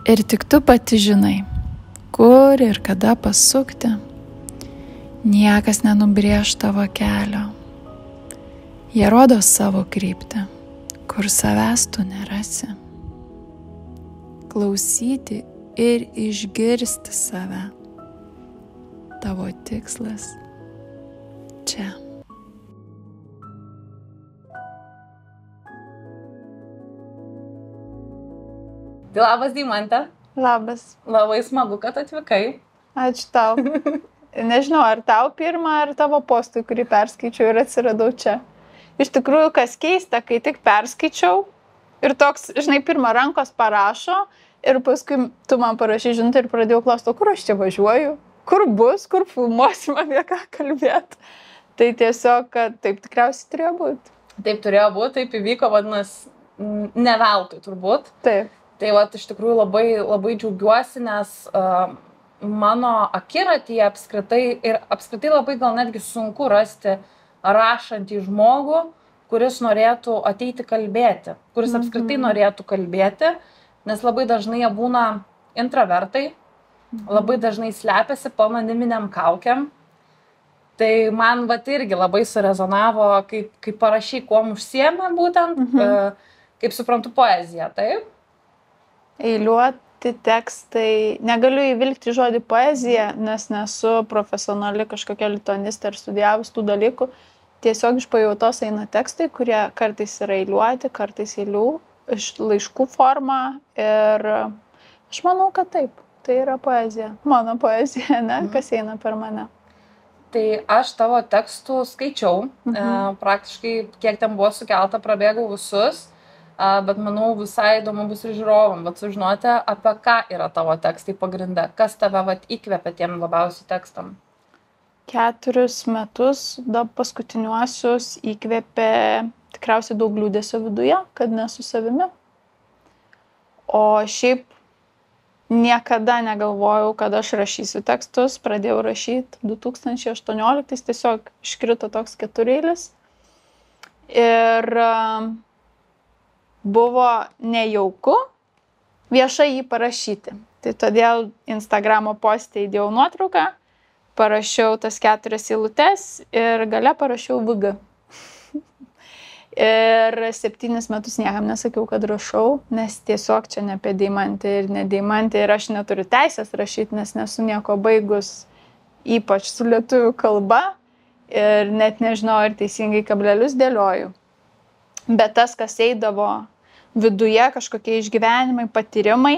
Ir tik tu pati žinai, kur ir kada pasukti. Niekas nenubrėž tavo kelio. Jie rodo savo kryptį, kur savęs tu nerasi. Klausyti ir išgirsti save. Tavo tikslas čia. Tai labas, Deimante. Labas. Labai smagu, kad atvykai. Ačiū tau. Nežinau, ar tau pirmą, ar tavo postui, kurį perskaičiau ir atsiradau čia. Iš tikrųjų, kas keista, kai tik perskaičiau ir toks, žinai, pirmą rankos parašo ir paskui tu man parašy žinutę ir pradėjau klausti, kur aš čia važiuoju, kur bus, kur filmuosim, apie ką kalbėti. Tai tiesiog, kad taip tikriausiai turėjo būti. Taip turėjo būti, taip įvyko, vadinasi, ne veltui turbūt. Taip. Tai vat, iš tikrųjų labai džiaugiuosi, nes mano akiratyje apskritai labai gal netgi sunku rasti rašantį žmogų, kuris norėtų ateiti kalbėti, kuris apskritai norėtų kalbėti, nes labai dažnai jie būna intravertai, labai dažnai slepiasi po anoniminiam kaukiam. Tai man vat irgi labai surezonavo, kaip parašy, kuom užsiėmė būtent, kaip suprantu, poeziją, taip? Eiliuoti tekstai, negaliu įvilgti žodį poezija, nes nesu profesionali kažkokia lituanistė ir studijavus tų dalykų. Tiesiog iš pajautos eina tekstai, kurie kartais yra eiliuoti, kartais eilių, iš laiškų forma ir aš manau, kad taip, tai yra poezija. Mano poezija, ne, kas eina per mane. Tai aš tavo tekstų skaičiau, praktiškai kiek ten buvo sukelta, prabėgau visus. Bet manau visai įdomu bus ir žiūrovam, bet sužinoti, apie ką yra tavo tekstai pagrinde, kas tave įkvepia tiem labiausiai tekstam. 4 metus, paskutiniuosius įkvėpė tikriausiai daug liūdesio viduje, kad nesu savimi. O šiaip niekada negalvojau, kad aš rašysiu tekstus, pradėjau rašyti 2018, tiesiog iškrito toks 4-eilis. Ir buvo nejauku viešai jį parašyti. Tai todėl Instagramo poste įdėjau nuotrauką, parašiau tas 4 eilutes ir gale parašiau VG. Ir 7 metus niekam nesakiau, kad rašau, nes tiesiog čia ne apie Deimantę ir ne Deimantę ir aš neturiu teisės rašyti, nes nesu nieko baigus, ypač su lietuvių kalba ir net nežinau, ar teisingai kablelius dėlioju. Bet tas, kas eidavo viduje, kažkokie išgyvenimai, patyrimai,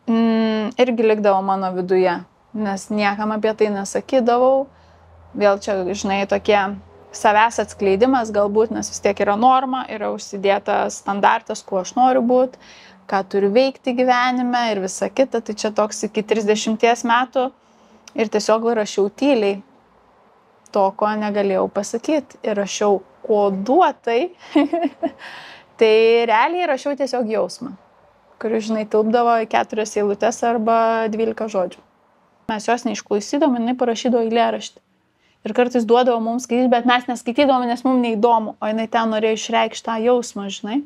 irgi likdavo mano viduje, nes niekam apie tai nesakydavau. Vėl čia, žinai, tokie savęs atskleidimas galbūt, nes vis tiek yra norma, yra užsidėtas standartas, kuo aš noriu būti, ką turiu veikti gyvenime ir visa kita. Tai čia toks iki 30 metų ir tiesiog rašiau tyliai to, ko negalėjau pasakyti. Ir rašiau koduotai. Tai realiai rašiau tiesiog jausmą, kuris, žinai, tilpdavo į 4 eilutes arba 12 žodžių. Mes jos neišklausydavom, jinai parašydavo eilėraštį. Ir kartais duodavo mums skaityti, bet mes neskaitydavom, nes mums neįdomu, o jinai ten norėjo išreikšti tą jausmą, žinai.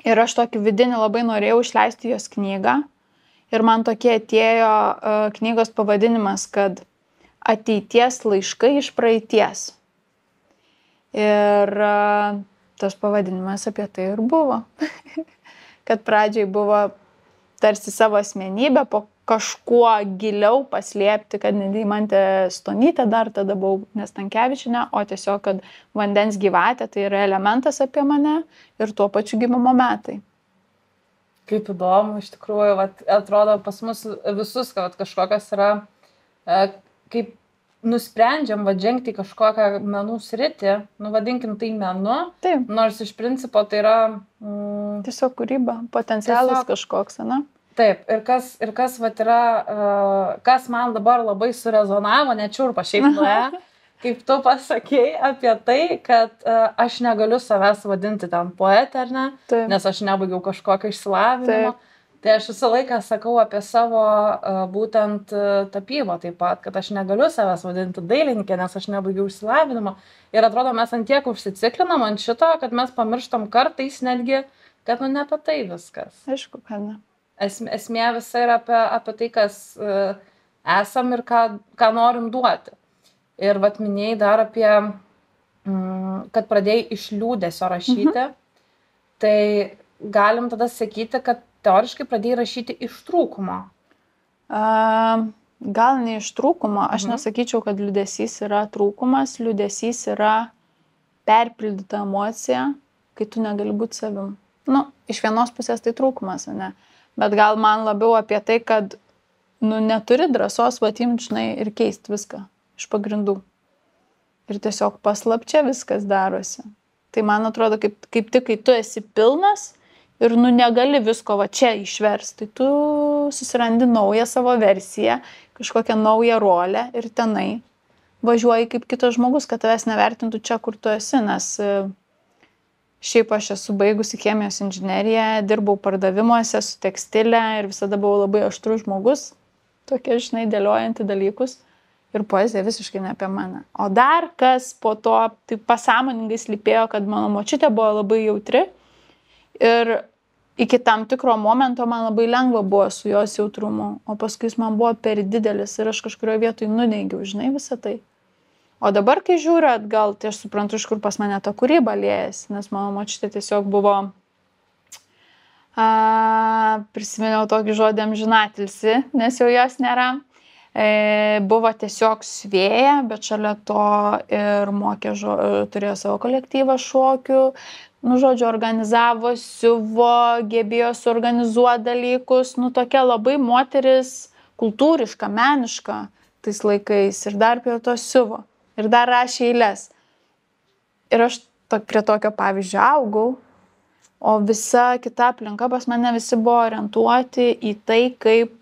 Ir aš tokį vidinį labai norėjau išleisti jos knygą. Ir man tokie atėjo knygos pavadinimas, kad ateities laiškai iš praeities. Ir tas pavadinimas apie tai ir buvo. Kad pradžiai buvo tarsi savo asmenybę, po kažkuo giliau paslėpti, kad ne Deimantė Stonytė dar tada buvau, ne Stankevičienė, o tiesiog, kad vandens gyvatė tai yra elementas apie mane ir tuo pačiu gimimo metai. Kaip įdomu, iš tikrųjų, atrodo pas mus visus, kad kažkokios yra, kaip nusprendžiam žengti į kažkokią menų sritį, vadinkim tai menu, taip. Nors iš principo tai yra tiesiog kūryba, potencialas kažkoks, ne? Taip, ir kas yra, kas man dabar labai surezonavo, nečiurpa šiaip nuėjo, kaip tu pasakei apie tai, kad aš negaliu savęs vadinti ten poetę, ar ne, taip. Nes aš nebaigiau kažkokio išsilavinimo. Taip. Tai aš visą laiką sakau apie savo būtent tapybą taip pat, kad aš negaliu savęs vadinti dailininkė, nes aš nebaigiau išsilavinimo. Ir atrodo, mes ant tiek užsiciklinam ant šito, kad mes pamirštam kartais netgi, kad ne apie tai viskas. Aišku, kad ne. Esmė visa yra apie tai, kas esam ir ką norim duoti. Ir vat minėjai dar apie, kad pradėjai iš liūdesio rašyti, tai galim tada sakyti, kad teoriškai pradėjai rašyti iš trūkumo. Gal ne iš trūkumo, aš nesakyčiau, kad liūdesys yra trūkumas, liūdesys yra perpildyta emocija, kai tu negali būti savim. Iš vienos pusės tai trūkumas, ne? Bet gal man labiau apie tai, kad neturi drąsos vatimti, žinai, ir keisti viską iš pagrindų. Ir tiesiog paslapčia viskas darosi. Tai man atrodo, kaip tik, kai tu esi pilnas ir negali visko va čia išversti, tai tu susirandi naują savo versiją, kažkokią naują rolę ir tenai važiuoji kaip kitas žmogus, kad tavęs nevertintų čia, kur tu esi, nes šiaip aš esu baigusi chemijos inžineriją, dirbau pardavimuose su tekstilė ir visada buvau labai aštrus žmogus, tokia, žinai, dėliojanti dalykus. Ir poezija visiškai ne apie mane. O dar kas po to tai pasąmoningai slypėjo, kad mano močiutė buvo labai jautri ir iki tam tikro momento man labai lengva buvo su jos jautrumu, o paskui jis man buvo per didelis ir aš kažkurioje vietoje nuneigiau, žinai, visą tai. O dabar, kai žiūriu atgal, tai aš suprantu, iš kur pas mane ta kūryba liejasi, nes mano močiutė tiesiog buvo, prisiminiau tokį žodį amžinatilsį, nes jau jos nėra. Buvo tiesiog svėja, bet šalia to ir turėjo savo kolektyvą šokių, žodžiu, organizavo, siuvo, gebėjo suorganizuoti dalykus, tokia labai moteris kultūriška, meniška tais laikais ir dar prie to siuvo ir dar rašė eiles. Ir aš prie tokio pavyzdžio augau, o visa kita aplinka pas mane visi buvo orientuoti į tai, kaip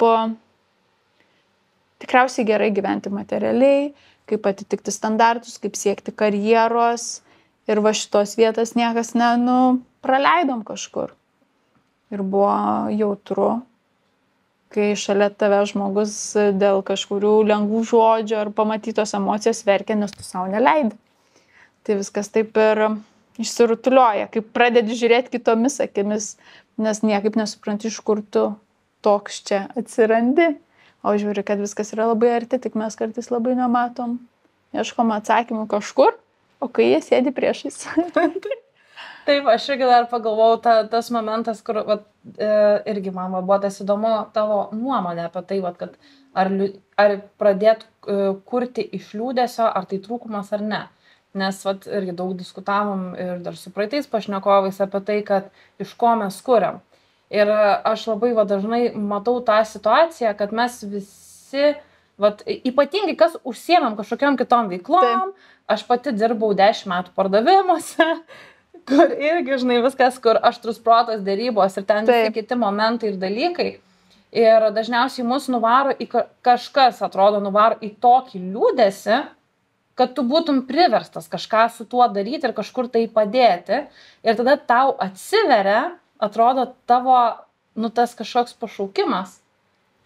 tikriausiai gerai gyventi materialiai, kaip atitikti standartus, kaip siekti karjeros. Ir va šitos vietas niekas praleidom kažkur. Ir buvo jautru, kai šalia tave žmogus dėl kažkurių lengvų žodžių ar pamatytos emocijos verkia, nes tu savo neleidi. Tai viskas taip ir išsirutulioja, kaip pradedi žiūrėti kitomis akimis, nes niekaip nesupranti, iš kur tu toks čia atsirandi. O žiūri, kad viskas yra labai arti, tik mes kartais labai nematom. Ieškom atsakymų kažkur, o kai jie sėdi priešais. Taip, aš irgi dar pagalvojau tas momentas, kur irgi man buvo tas įdomu tavo nuomonė apie tai, kad ar pradėt kurti iš liūdesio, ar tai trūkumas ar ne. Nes irgi daug diskutavom ir dar su praeitais pašnekovais apie tai, kad iš ko mes kuriam. Ir aš labai dažnai matau tą situaciją, kad mes visi, ypatingai kas užsiemam kažkokiam kitom veiklom, aš pati dirbau 10 metų pardavimuose, kur irgi, žinai, viskas, kur aštrus protas, dėrybos ir ten visi kiti momentai ir dalykai. Ir dažniausiai mus nuvaro kažkas, atrodo, nuvaro į tokį liūdesį, kad tu būtum priverstas kažką su tuo daryti ir kažkur tai padėti. Ir tada tau atsiveria, atrodo, tavo, tas kažkoks pašaukimas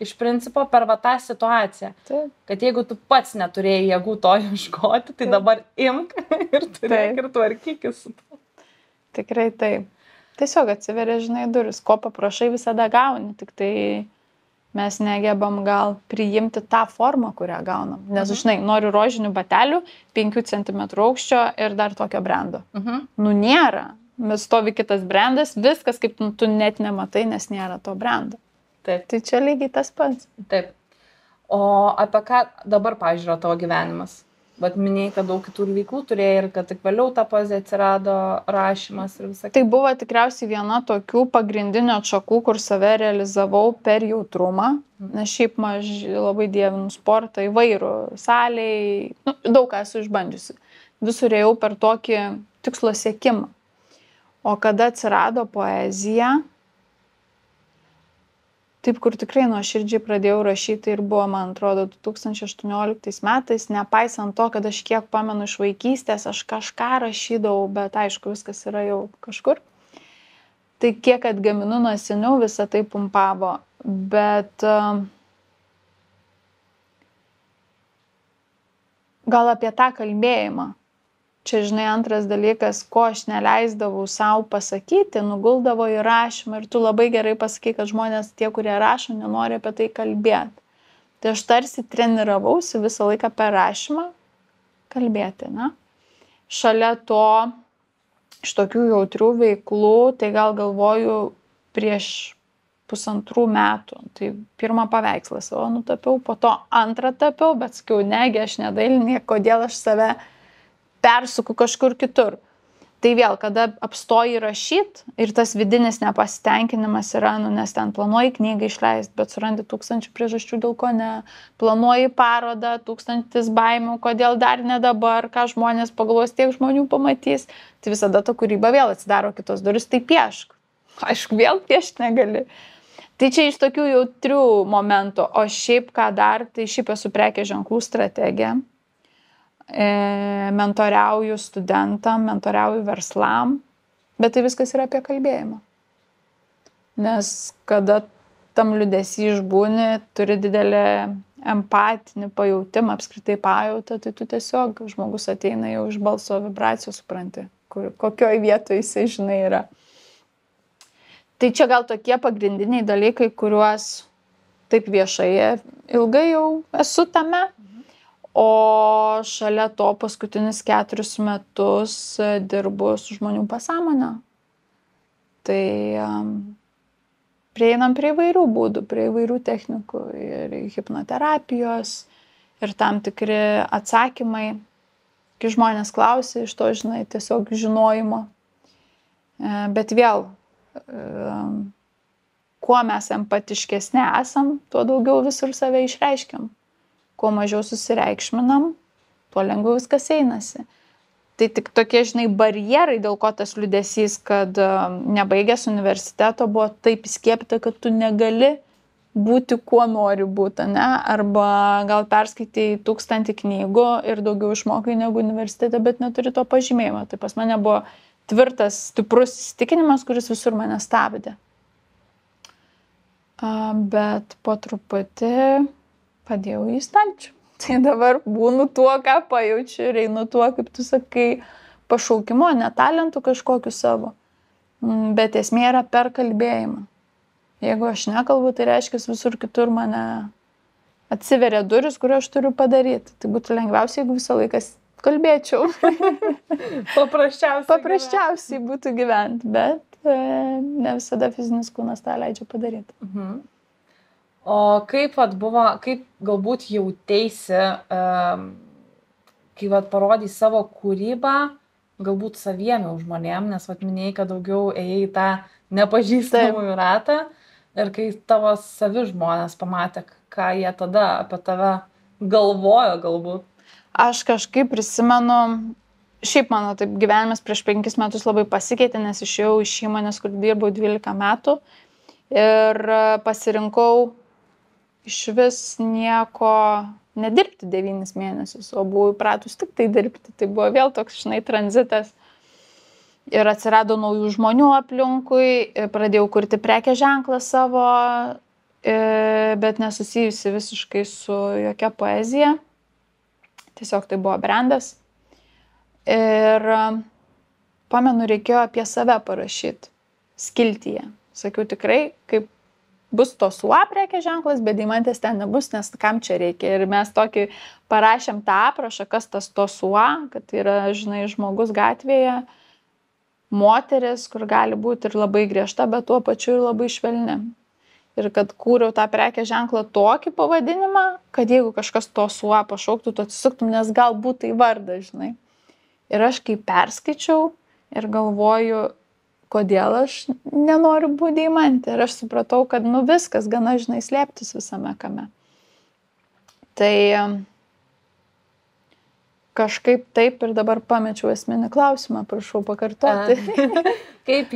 iš principo per tą situaciją. Taip. Kad jeigu tu pats neturėjai jėgų to ieškoti, tai dabar imk ir turėk ir tvarkykis su to. Tikrai taip. Tiesiog atsiveria, žinai, duris. Ko paprašai, visada gauni. Tik tai mes negebam gal priimti tą formą, kurią gaunam. Nes, žinai, noriu rožinių batelių, 5 cm aukščio ir dar tokio brendo. Nėra. Bet stovi kitas brendas, viskas kaip tu net nematai, nes nėra to brendo. Taip. Tai čia lygiai tas pats. Taip. O apie ką dabar, pavyzdžiui, yra tavo gyvenimas? Minėjai, kad daug kitų veiklų turėjai ir kad tik vėliau ta poezija atsirado, rašymas ir visą. Tai buvo tikriausiai viena tokių pagrindinių atšakų, kur save realizavau per jautrumą. Nes šiaip labai dievinu sportą įvairų, salėj, daug ką esu išbandžiusi. Visur ėjau per tokį tikslo siekimą. O kada atsirado poezija, taip, kur tikrai nuoširdžiai pradėjau rašyti ir buvo, man atrodo, 2018 metais, nepaisant to, kad aš kiek pamenu iš vaikystės, aš kažką rašydavau, bet aišku, viskas yra jau kažkur. Tai kiek atgaminu nuo seniau, visą tai pumpavo, bet gal apie tą kalbėjimą. čia, žinai, antras dalykas, ko aš neleisdavau savo pasakyti, nuguldavo į rašymą ir tu labai gerai pasakai, kad žmonės, tie, kurie rašo, nenori apie tai kalbėti. Tai aš tarsi treniravausi visą laiką per rašymą kalbėti, na. Šalia to, iš tokių jautrių veiklų, tai gal galvoju prieš 1,5 metų. Tai pirmą paveikslą savo nutapiau, po to antrą tapiau, bet sakiau, negi aš nedailininkė, kodėl aš save persuku kažkur kitur. Tai vėl, kada apstoji rašyti ir tas vidinis nepasitenkinimas yra, nes ten planuoji knygą išleisti, bet surandi 1000 priežasčių, dėl ko ne. Planuoji parodą, 1000 baimių, kodėl dar ne dabar, ką žmonės pagalvos, tiek žmonių pamatys. Tai visada ta kūryba vėl atsidaro kitos durys, tai piešk. Aišku, vėl piešti negali. Tai čia iš tokių jautrių momentų, o šiaip ką dar, tai šiaip esu prekės ženklų strategė, mentoriauju studentam, mentoriauju verslam, bet tai viskas yra apie kalbėjimą. Nes kada tam liūdesį išbūni, turi didelį empatinį pajautimą, apskritai pajautą, tai tu tiesiog, žmogus ateina jau iš balso vibracijos, supranti, kokioj vietoje jisai, žinai, yra. Tai čia gal tokie pagrindiniai dalykai, kuriuos taip viešai ilgai jau esu tame, o šalia to paskutinius 4 metus dirbu su žmonių pasąmonę. Tai prieinam prie įvairių būdų, prie įvairių technikų ir hipnoterapijos ir tam tikri atsakymai, kai žmonės klausia iš to, žinai, tiesiog žinojimo. Bet vėl, kuo mes empatiškesni esam, tuo daugiau visur save išreiškiam. Kuo mažiau susireikšminam, tuo lengviau viskas einasi. Tai tik tokie, žinai, barjerai, dėl ko tas liūdesys, kad nebaigęs universiteto buvo taip įskiepyta, kad tu negali būti kuo nori būti, ne? Arba gal perskaitai 1000 knygų ir daugiau išmokai negu universitete, bet neturi to pažymėjimo. Tai pas mane buvo tvirtas, stiprus įsitikinimas, kuris visur mane stabdė. Bet po truputį padėjau į stalčių. Tai dabar būnu tuo, ką pajaučiu ir einu tuo, kaip tu sakai, pašaukimo, ne talentų kažkokiu savo. Bet esmė yra per kalbėjimą. Jeigu aš nekalbu, tai reiškia visur kitur mane atsiveria duris, kurio aš turiu padaryti. Tai būtų lengviausia, jeigu visą laiką kalbėčiau. Paprasčiausiai būtų gyventi, bet ne visada fizinis kūnas tą leidžia padaryti. O kaip buvo, kaip galbūt jauteisi, kai parodai savo kūrybą, galbūt saviemiau žmonėm, nes minėjai, kad daugiau ėjai į tą nepažįstamųjų ratą ir kai tavo savi žmonės pamatė, ką jie tada apie tave galvojo galbūt. Aš kažkaip prisimenu, šiaip mano taip gyvenimas prieš 5 metus labai pasikeitė, nes išėjau iš įmonės, kur dirbau 12 metų ir pasirinkau iš vis nieko nedirbti 9 mėnesius, o buvau įpratus tik tai dirbti. Tai buvo vėl toks, žinai, tranzitas. Ir atsirado naujų žmonių aplinkui, pradėjau kurti prekės ženklą savo, bet nesusijusi visiškai su jokia poezija. Tiesiog tai buvo brandas. Ir pamenu, reikėjo apie save parašyti skiltyje. Sakiau tikrai, kaip bus to SUA prekės ženklas, bet deimantės ten nebus, nes kam čia reikia. Ir mes tokį parašėm tą aprašą, kas tas to SUA, kad yra, žinai, žmogus gatvėje, moteris, kur gali būti ir labai griežta, bet tuo pačiu ir labai švelni. Ir kad kūriau tą prekės ženklą tokį pavadinimą, kad jeigu kažkas to SUA pašauktų, tu atsisuktum, nes galbūt tai vardas, žinai. Ir aš kai perskaičiau ir galvoju, kodėl aš nenoriu būti deimantė. Ir aš supratau, kad viskas gana, žinai, slėptis visame kame. Tai kažkaip taip ir dabar pamečiau esminį klausimą, prašau pakartoti. Kaip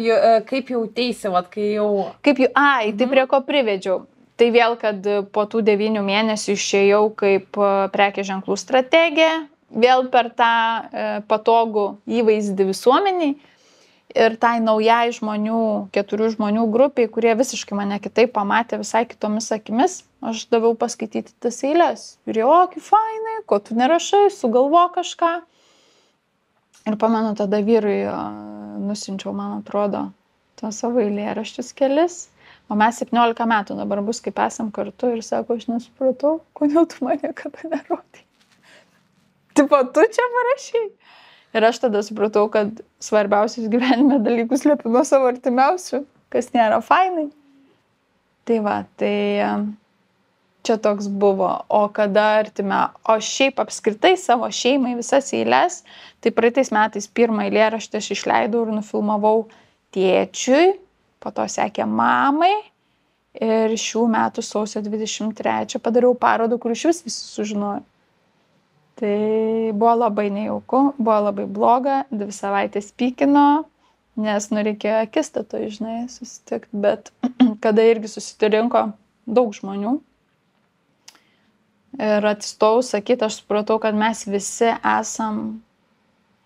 jauteisi, kai jau... Tai prie ko privedžiau. Tai vėl, kad po tų 9 mėnesių išėjau kaip prekės ženklų strategė, vėl per tą patogų įvaizdį visuomeniai ir tai naujai žmonių, 4 žmonių grupiai, kurie visiškai mane kitaip pamatė visai kitomis akimis, aš daviau paskaityti tas eiles. Ir jau, kaip fainai, ko tu nerašai, sugalvo kažką. Ir pamenu, tada vyrui nusinčiau, man atrodo, tuos savo eilėraščius kelis. O mes 17 metų dabar bus, kaip esam kartu ir sako, aš nesupratau, kodėl tu man niekada nerodai. Tipo, tu čia parašai. Ir aš tada supratau, kad svarbiausius gyvenime dalykus slėpiu nuo savo artimiausių, kas nėra fainai. Tai va, tai čia toks buvo. O kada o šiaip apskritai savo šeimai visas eiles, tai praeitais metais pirmą eilėraštį aš išleidau ir nufilmavau tėčiui, po to sekė mamai ir šių metų sausio 23 padariau parodą, kur iš visi sužinojo. Tai buvo labai nejauku, buvo labai bloga, 2 savaitės pykino, nes reikėjo akistato, žinai, susitikti, bet kada irgi susitirinko daug žmonių ir atsistojau sakyti, aš supratau, kad mes visi esam,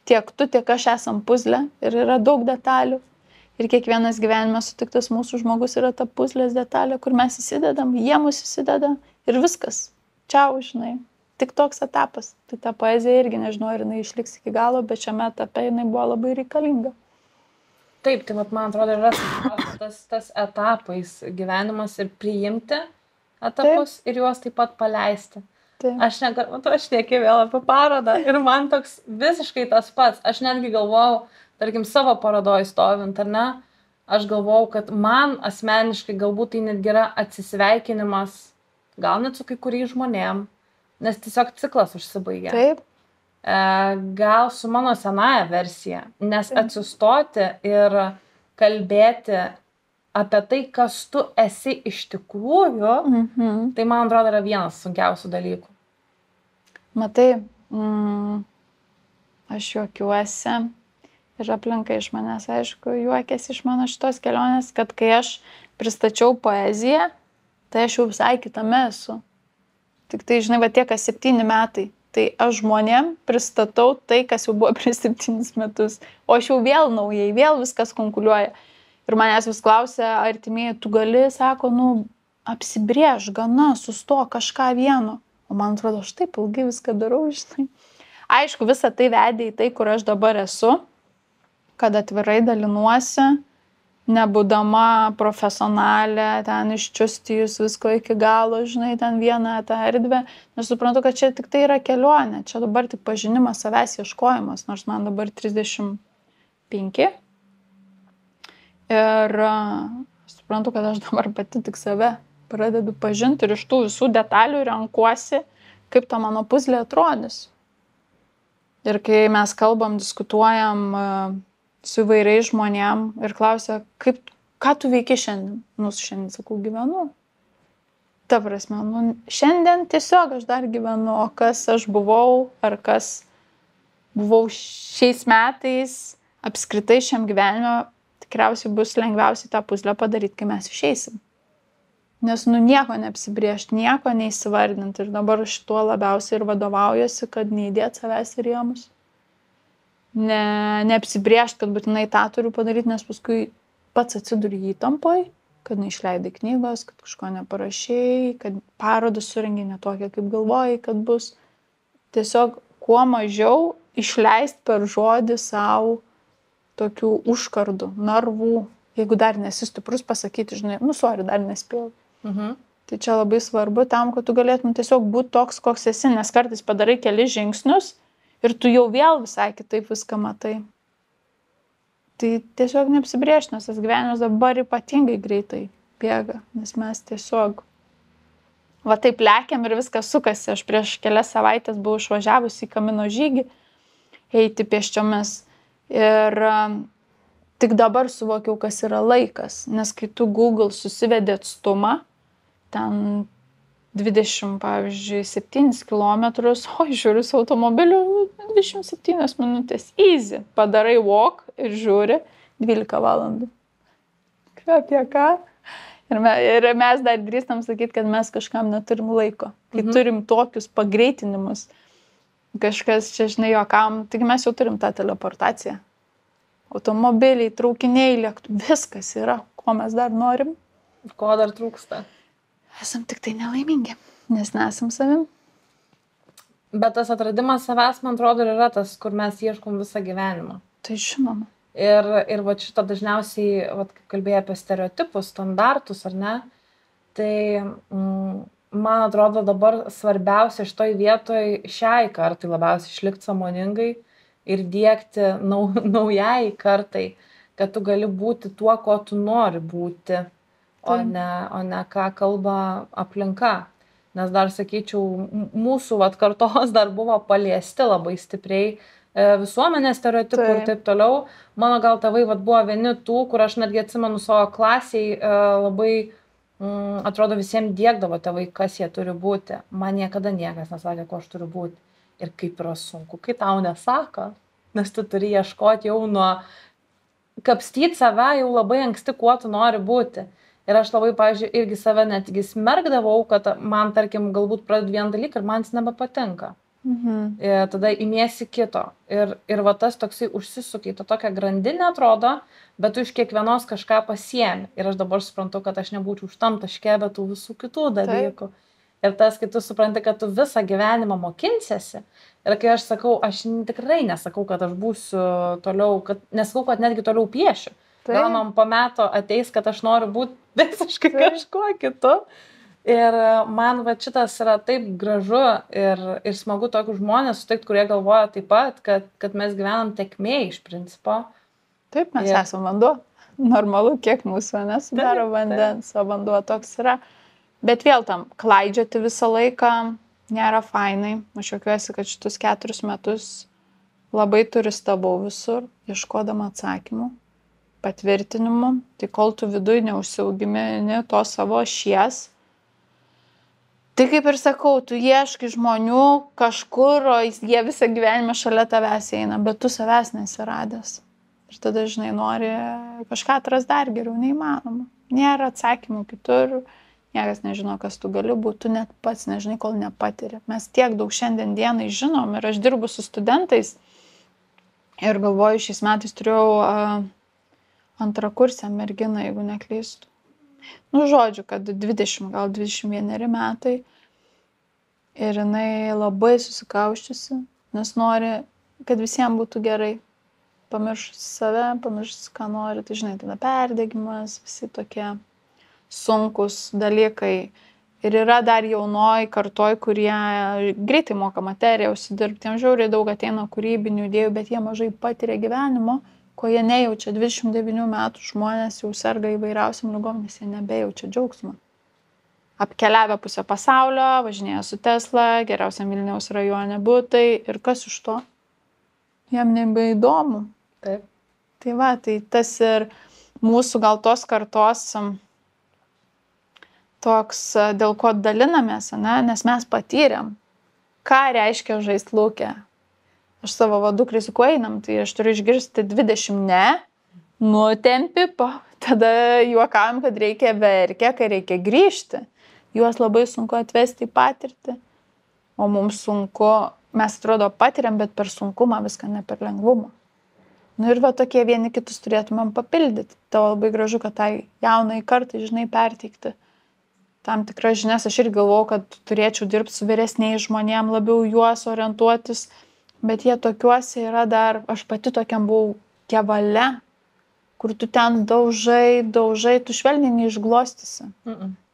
tiek tu, tiek aš esam puzlė ir yra daug detalių. Ir kiekvienas gyvenime sutiktas mūsų žmogus yra ta puzlės detalė, kur mes įsidedam, jie mus įsideda ir viskas. Čiau, žinai. Tik toks etapas. Tai ta poezija irgi, nežinau, ar jinai išliks iki galo, bet šiame etape jinai buvo labai reikalinga. Taip, tai man atrodo, yra tas etapais gyvenimas ir priimti etapus ir juos taip pat paleisti. Taip. Aš nekiu vėl apie parodą ir man toks visiškai tas pats. Aš netgi galvojau, tarkim, savo parodoj stovint, ar ne, aš galvojau, kad man asmeniškai galbūt tai netgi yra atsisveikinimas, gal net su kai kuriais žmonėm, nes tiesiog ciklas užsibaigė. Taip. Gal su mano senąja versija, nes atsistoti ir kalbėti apie tai, kas tu esi iš tikrųjų, tai man atrodo yra vienas sunkiausių dalykų. Matai, aš juokiuosi ir aplinka iš manęs, aišku, juokėsi iš mano šitos kelionės, kad kai aš pristačiau poeziją, tai aš jau visai kitame esu. Tik tai, žinai, va tie, kas 7 metai, tai aš žmonėm pristatau tai, kas jau buvo prieš 7 metus, o aš jau vėl naujai, vėl viskas konkuliuoja. Ir manęs vis klausia, artimieji, tu gali, sako, apsibrėž, gana, susto kažką vieno. O man atrodo, aš taip ilgai viską darau, žinai. Aišku, visą tai vedė į tai, kur aš dabar esu, kad atvirai dalinuosi, nebūdama profesionalė, ten iščiustijus visko iki galo, žinai, ten vieną tą erdvę. Nes suprantu, kad čia tik tai yra kelionė, čia dabar tik pažinimas, savęs ieškojimas, nors man dabar 35. Ir suprantu, kad aš dabar pati tik save pradedu pažinti ir iš tų visų detalių renkuosi, kaip ta mano puzlė atrodys. Ir kai mes kalbam, diskutuojam su įvairiais žmonėm ir klausia, ką tu veiki šiandien? Šiandien sakau, gyvenu. Ta prasme, šiandien tiesiog aš dar gyvenu, o kas aš buvau, ar kas buvau šiais metais, apskritai šiam gyvenime, tikriausiai bus lengviausiai tą puzlę padaryti, kai mes išeisim. Nes nieko neapsibrėžti, nieko neįsivardinti. Ir dabar šituo labiausiai ir vadovaujuosi, kad neįdėt savęs į rėmus. Neapsibrėžti, kad būtinai tą turiu padaryti, nes paskui pats atsiduri įtampoj, kad neišleidai knygos, kad kažko neparašėjai, kad parodą surengi ne tokia, kaip galvojai, kad bus. Tiesiog kuo mažiau išleisti per žodį savo tokių užkardų, narvų, jeigu dar nesi stiprus pasakyti, žinai, sorry, dar nespėjau. Tai čia labai svarbu tam, kad tu galėtum tiesiog būti toks, koks esi, nes kartais padarai kelis žingsnius ir tu jau vėl visai kitaip viską matai. Tai tiesiog neapsibrėžti, nes tas gyvenimas dabar ypatingai greitai bėga, nes mes tiesiog va taip lekiam ir viskas sukasi. Aš prieš kelias savaitės buvau išvažiavusi į Kamino žygį, eiti pėsčiomis. Ir tik dabar suvokiau, kas yra laikas, nes kai tu Google susivedi atstumą, ten 20, pavyzdžiui, 7 kilometrus, žiūriu su automobiliu 27 minutės, easy, padarai walk ir žiūri 12 valandų. Apie ką? Ir mes dar drįstam sakyti, kad mes kažkam neturim laiko, kai turim tokius pagreitinimus. Kažkas čia, žinai, jokam, taigi mes jau turim tą teleportaciją. Automobiliai, traukiniai, viskas yra, ko mes dar norim. Ko dar trūksta? Esam tik tai nelaimingi, nes nesam savim. Bet tas atradimas savęs, man atrodo, ir yra tas, kur mes ieškom visą gyvenimą. Tai žinoma. Ir va šito dažniausiai, va, kaip kalbėjai apie stereotipus, standartus, ar ne, tai man atrodo dabar svarbiausia šitoj vietoj šiai kartai labiausiai išlikti sąmoningai ir diegti naujai kartai, kad tu gali būti tuo, ko tu nori būti, o ne ką kalba aplinka. Nes dar, sakyčiau, mūsų kartos dar buvo paliesti labai stipriai visuomenės stereotipų ir taip toliau. Mano gal tėvai buvo vieni tų, kur aš netgi atsimenu savo klasiai labai, atrodo, visiems diegdavo tėvai, kas jie turi būti. Man niekada niekas nesakė, ko aš turiu būti. Ir kaip yra sunku, kai tau nesako, nes tu turi ieškoti jau kapstyti save jau labai anksti, kuo tu nori būti. Ir aš labai, pavyzdžiui, irgi save netgi smerkdavau, kad man, tarkim, galbūt pradedu vieną dalyką ir man jis nebepatinka. Ir tada imiesi kito. Ir va tas toksai užsisukai, to tokia grandinė atrodo, bet tu iš kiekvienos kažką pasiemi. Ir aš dabar suprantu, kad aš nebūčiau už tam taške, bet tų visų kitų dalykų. Ir tas, kai tu supranti, kad tu visą gyvenimą mokinsiesi. Ir kai aš sakau, aš tikrai nesakau, kad aš būsiu toliau, nesakau, kad netgi toliau piešiu. Gal man po metų ateis, kad aš noriu būti visiškai kažkuo kitu. Ir man va šitas yra taip gražu ir smagu tokius žmonės sutikti, kurie galvoja taip pat, kad mes gyvenam tėkmėj iš principo. Taip, mes esame vanduo. Normalu, kiek mūsų nesudaro vandens, o vanduo toks yra. Bet vėl tam klaidžioti visą laiką nėra fainai. Aš juokiuosi, kad šitus 4 metus labai turistavau visur, ieškodama atsakymų, patvirtinimų. Tai kol tu viduj neužsiaugimini to savo ašies, tai kaip ir sakau, tu ieškai žmonių kažkur, o jie visą gyvenimą šalia tavęs eina, bet tu savęs nesiradęs. Ir tada, žinai, nori kažką atras dar geriau, neįmanoma. Nėra atsakymų kitur, niekas nežino, kas tu gali būti, tu net pats nežinai, kol nepatiri. Mes tiek daug šiandien dienai žinom ir aš dirbu su studentais ir galvoju, šiais metais turėjau antrakursę merginą, jeigu neklystu. Žodžiu, kad 20, gal 21 metai ir jinai labai susikauščiusi, nes nori, kad visiems būtų gerai. Pamiršus save, pamiršus, ką nori, tai žinai, tada perdegimas, visi tokie sunkus dalykai. Ir yra dar jaunoji kartoj, kurie greitai moka materiją užsidirbti, jiems žiauriai daug ateina kūrybinių idėjų, bet jie mažai patiria gyvenimo, ko jie nejaučia. 29 metų žmonės jau serga įvairiausiam ligom, nes jie nebejaučia džiaugsmo. Apkeliavę pusę pasaulio, važinėja su Tesla, geriausiam Vilniaus rajone butai ir kas iš to? Jam nebeįdomu. Taip. Tai va, tai tas ir mūsų gal tos kartos toks, dėl ko dalinamės, nes mes patyrėm, ką reiškia žaist lauke. Aš savo dukrai su kuo einam, tai aš turiu išgirsti 20 ne, nutempi, tada juokavom, kad reikia verkia, kai reikia grįžti. Juos labai sunku atvesti į patirtį, o mums sunku, mes atrodo patiriam, bet per sunkumą viską, ne per lengvumą. Ir va tokie vieni kitus turėtumėm papildyti. Tavo labai gražu, kad tai jaunai kartai, žinai, perteikti tam tikras žinias. Aš irgi galvojau, kad turėčiau dirbti su vyresniais žmonėm, labiau juos orientuotis, bet jie tokiuose yra dar, aš pati tokiam buvau kevale, kur tu ten daužai, tu švelniai neišglostysi.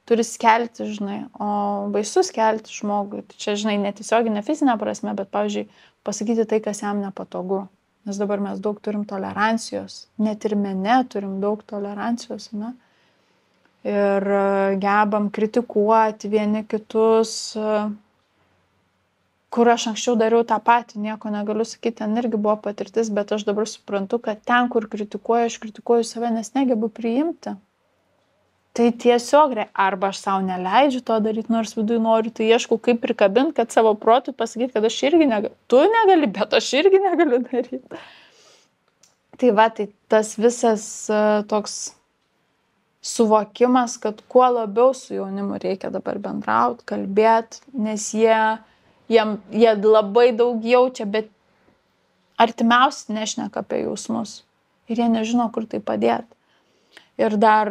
Turi skelti, žinai, o baisu skelti žmogui. Tai čia, žinai, netiesioginė fizinė prasme, bet, pavyzdžiui, pasakyti tai, kas jam nepatogu. Nes dabar mes daug turim tolerancijos, net ir mene turim daug tolerancijos, ne? Ir gebam kritikuoti vieni kitus, kur aš anksčiau dariau tą patį, nieko negaliu sakyti, ten irgi buvo patirtis, bet aš dabar suprantu, kad ten, kur kritikuoju, aš kritikuoju save, nes negebu priimti. Tai tiesiog, arba aš savo neleidžiu to daryti, nors viduje noriu, tai ieškau kaip prikabinti, kad savo protui pasakyti, kad aš irgi negaliu. Tu negali, bet aš irgi negaliu daryti. Tai va, tai tas visas toks suvokimas, kad kuo labiau su jaunimu reikia dabar bendrauti, kalbėti, nes jie labai daug jaučia, bet artimiausi nešneka apie jausmus. Ir jie nežino, kur tai padėti. Ir dar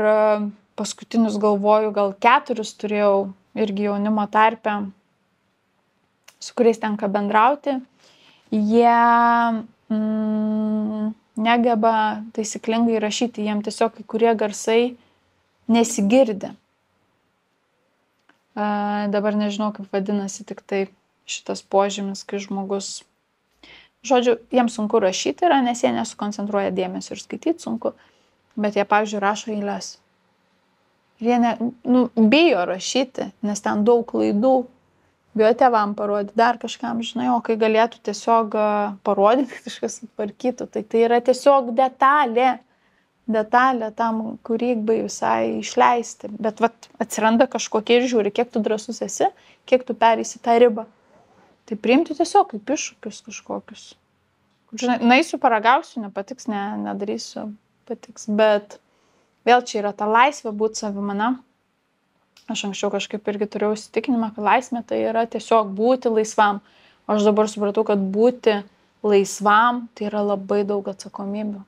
paskutinius galvoju, gal 4 turėjau irgi jaunimo tarpe su kuriais tenka bendrauti, jie negeba taisyklingai rašyti, jiem tiesiog kai kurie garsai nesigirdi. Dabar nežinau, kaip vadinasi tik tai šitas požymis, kai žmogus, žodžiu, jiems sunku rašyti yra, nes jie nesukoncentruoja dėmesio ir skaityti sunku, bet jie, pavyzdžiui, rašo eiles. Ir jie bijo rašyti, nes ten daug klaidų, bijo tėvam parodyti, dar kažkam, žinai, o kai galėtų tiesiog parodyti, kažkas tvarkytų, tai yra tiesiog detalė tam kūrybai visai išleisti. Bet atsiranda kažkokie ir žiūri, kiek tu drąsus esi, kiek tu pereisi tą ribą. Tai priimti tiesiog kaip iššūkius kažkokius. Žinai, naisiu, paragausiu, nepatiks, nedarysiu, patiks, bet vėl čia yra ta laisvė būti savimana. Aš anksčiau kažkaip irgi turėjau įsitikinimą, kad laisvė tai yra tiesiog būti laisvam. O aš dabar supratau, kad būti laisvam tai yra labai daug atsakomybių.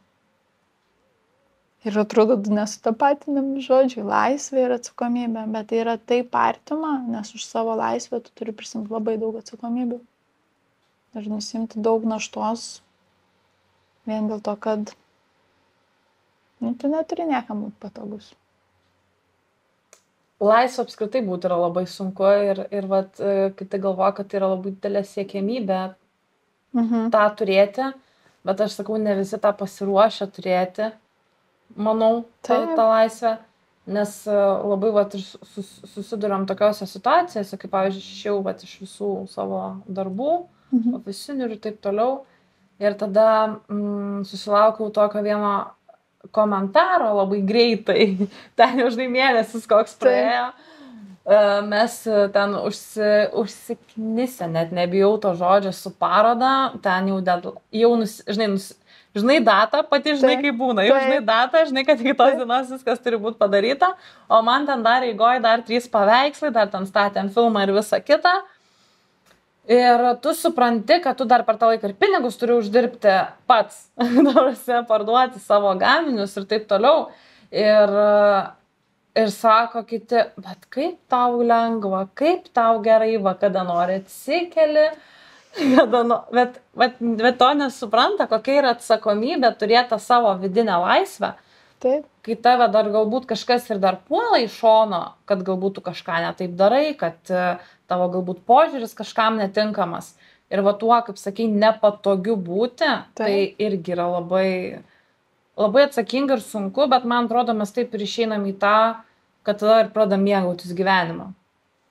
Ir atrodo, nesutapatinami žodžiai, laisvė ir atsakomybė, bet tai yra taip artima, nes už savo laisvę tu turi prisimti labai daug atsakomybių. Ir nusimti daug naštos vien dėl to, kad tu neturi niekam būti patogus. Laisvė apskritai būti yra labai sunku ir kiti galvoja, kad tai yra labai didelė siekiamybė tą turėti, bet aš sakau, ne visi tą pasiruošę turėti, manau, tą laisvę, nes labai ir susiduriam tokiose situacijose, kaip pavyzdžiui, išėjau iš visų savo darbų, ofisinių ir taip toliau, ir tada susilaukiau tokio vieno komentaro labai greitai, ten jau žinai mėnesis koks praėjo, mes ten užsiknisę, net nebijau to žodžio, su paroda, ten jau žinai datą, pati žinai kaip būna, jau žinai datą, žinai, kad iki tos dienos viskas turi būti padaryta, o man ten dar eigoje dar 3 paveikslai, dar ten statėm filmą ir visą kitą. Ir tu supranti, kad tu dar per tą laiką ir pinigus turi uždirbti pats, parduoti savo gaminius ir taip toliau. Ir sako kiti, bet kaip tau lengva, kaip tau gerai, kada nori atsikeli, bet to nesupranta, kokia yra atsakomybė turėti savo vidinę laisvę. Taip. Kai tave dar galbūt kažkas ir dar puola iš šono, kad galbūt tu kažką netaip darai, kad tavo galbūt požiūris kažkam netinkamas. Ir tuo, kaip sakai, nepatogiu būti, tai irgi yra labai, labai atsakinga ir sunku, bet man atrodo, mes taip ir išeinam į tą, kad tada ir pradam mėgautis gyvenimą,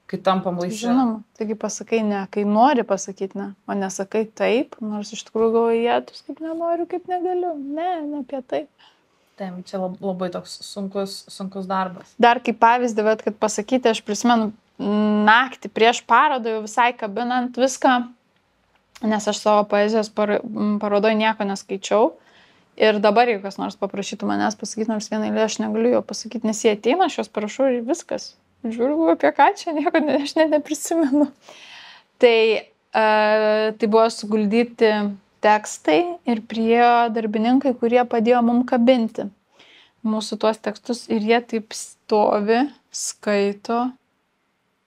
kai tampam laisvi. Žinoma, taigi pasakai ne, kai nori pasakyti ne, o nesakai taip, nors iš tikrųjų galvoji, kaip nenoriu, kaip negaliu. Ne apie tai. Taip, čia labai toks sunkus darbas. Dar kaip pavyzdį, bet kad pasakyti, aš prisimenu naktį prieš parodą, jau visai kabinant viską, nes aš savo poezijos parodoje nieko neskaičiau. Ir dabar, jeigu kas nors paprašytų manęs pasakyti nors vieną eilę, aš negaliu jo pasakyti, nes jie ateina, aš jos parašau ir viskas. Žiūriu, apie ką čia, nieko aš net neprisimenu. Tai buvo suguldyti tekstai ir prie darbininkai, kurie padėjo mum kabinti mūsų tuos tekstus ir jie taip stovi, skaito.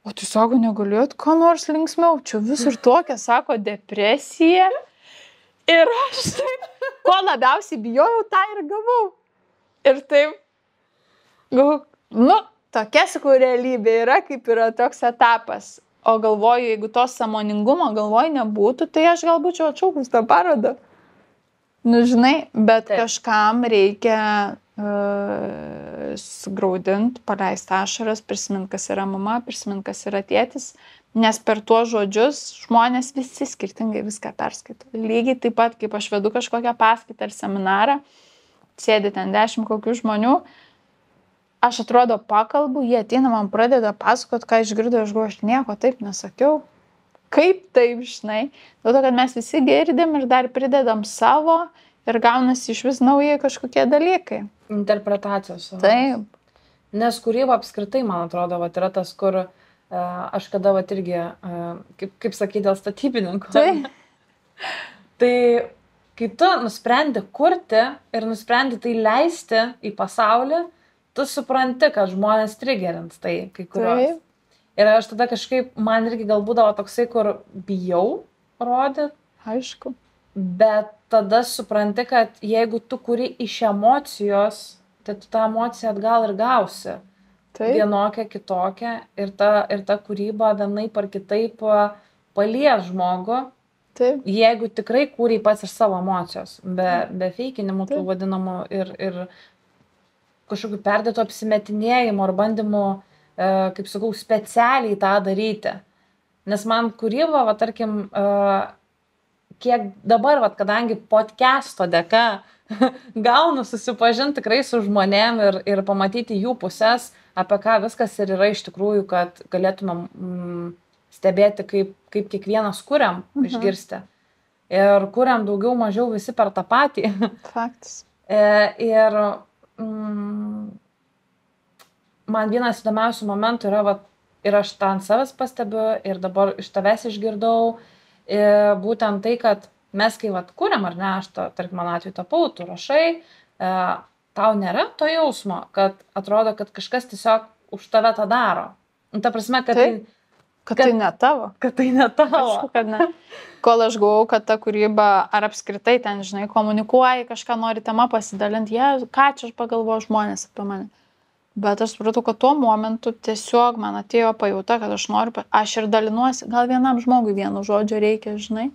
O tu sako, negalėjot ką nors linksmiau, čia visur tokia, sako, depresija. Ir aš taip, ko labiausiai bijojau, tą ir gavau. Ir taip, tokia sakau realybė yra, kaip yra toks etapas. O galvoju, jeigu to sąmoningumo galvoju nebūtų, tai aš galbūt čia atšaukus tą parodą. Žinai, bet kažkam reikia sugraudinti, paleisti ašaras, prisiminti, kas yra mama, prisiminti, kas yra tėtis, nes per tuos žodžius žmonės visi skirtingai viską perskaito. Lygiai taip pat, kaip aš vedu kažkokią paskaitą ar seminarą, sėdi ten 10 kokių žmonių, aš atrodo pakalbu, jie ateina, man pradeda pasakot, ką išgirdo, aš galvoju, aš nieko taip nesakiau. Kaip taip, žinai? Dėl to, kad mes visi girdim ir dar pridedam savo ir gaunasi iš vis naujai kažkokie dalykai. Interpretacijos. Taip. Nes kūryba apskritai, man atrodo, yra tas, kur aš kada irgi, kaip sakyti, dėl statybininkų. Tai kai tu nusprendi kurti ir nusprendi tai leisti į pasaulį, tu supranti, kad žmonės trigerins tai kai kurios. Ir aš tada kažkaip, man irgi gal būdavo toksai, kur bijau rodyti. Aišku. Bet tada supranti, kad jeigu tu kuri iš emocijos, tai tu tą emociją atgal ir gausi. Taip. Vienokia, kitokia. Ir ta kūryba vienaip ar kitaip palies žmogų. Taip. Jeigu tikrai kūrei pats iš savo emocijos, be feikinimų tų vadinamų ir kažkokių perdėtų apsimetinėjimų ar bandymų, kaip sakau, specialiai tą daryti. Nes man kūryba, va, tarkim, kiek dabar, va, kadangi podcast'o dėka gaunu susipažinti tikrai su žmonėm ir pamatyti jų pusės, apie ką viskas ir yra iš tikrųjų, kad galėtumėm stebėti, kaip kiekvienas kuriam, išgirsti. Ir kuriam daugiau mažiau visi per tą patį. Faktas. Ir man vienas įdomiausių momentų yra, va, ir aš tą ant savęs pastebiu, ir dabar iš tavęs išgirdau, būtent tai, kad mes kai vat kuriam, ar ne, aš tarkim mano atveju tapau, tu rašai, tau nėra to jausmo, kad atrodo, kad kažkas tiesiog už tave tą daro. Ta prasme, kad tai ne tavo. Kad tai ne tavo. Aišku, kad ne. Kol aš galvojau, kad ta kūryba, ar apskritai ten, žinai, komunikuoji, kažką nori tema pasidalinti, ką čia aš pagalvoju žmonės apie mane. Bet aš supratau, kad tuo momentu tiesiog man atėjo pajauta, kad aš ir dalinuosi, gal vienam žmogui vieno žodžio reikia, žinai.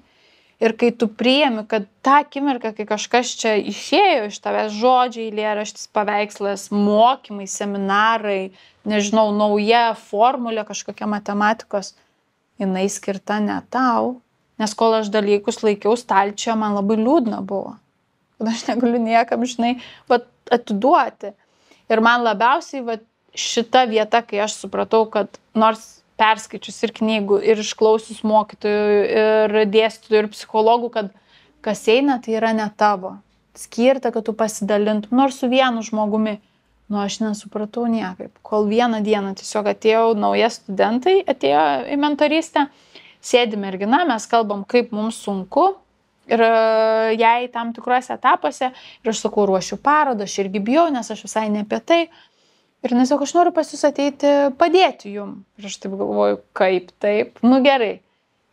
Ir kai tu priimi, kad tą akimirką, kai kažkas čia išėjo iš tavęs žodžiai, eilėraštis, paveikslas, mokymai, seminarai, nežinau, nauja formulė kažkokia matematikos, jinai skirta ne tau. Nes kol aš dalykus laikiau stalčiuje, man labai liūdna buvo. Kad aš negaliu niekam, žinai, atiduoti. Ir man labiausiai šita vieta, kai aš supratau, kad nors perskaičius ir knygų, ir išklausius mokytojų, ir dėstytojų, ir psichologų, kad kas eina, tai yra ne tavo. Skirta, kad tu pasidalintum, nors su vienu žmogumi. Nu, aš nesupratau niekaip. Kol vieną dieną tiesiog atėjo nauja studentai, atėjo į mentorystę, sėdi mergina, mes kalbam, kaip mums sunku, ir jai tam tikruose etapuose, ir aš sakau, ruošiu parodą, aš irgi bijau, nes aš visai ne apie tai. Ir jis sako, aš noriu pas jūs ateiti padėti jum. Ir aš taip galvoju, kaip taip, nu gerai.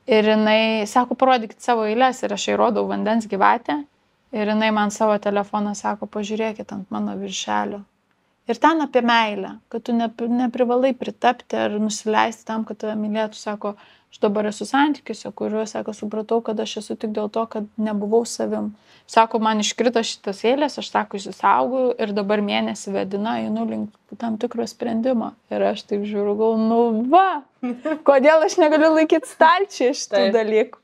Ir jinai sako, parodykit savo eiles, ir aš jai rodau vandens gyvatę. Ir jinai man savo telefoną sako, pažiūrėkit ant mano viršelio. Ir ten apie meilę, kad tu neprivalai pritapti ar nusileisti tam, kad tave mylėtų. Sako, aš dabar esu santykiuose, kuriuo, sako, supratau, kad aš esu tik dėl to, kad nebuvau savim. Sako, man iškrito šitas eilės, aš sako, įsisaugau ir dabar mėnesį vedina, einu link tam tikro sprendimo. Ir aš taip žiūriu, gal, nu va, kodėl aš negaliu laikyti stalčiai šitų dalykų.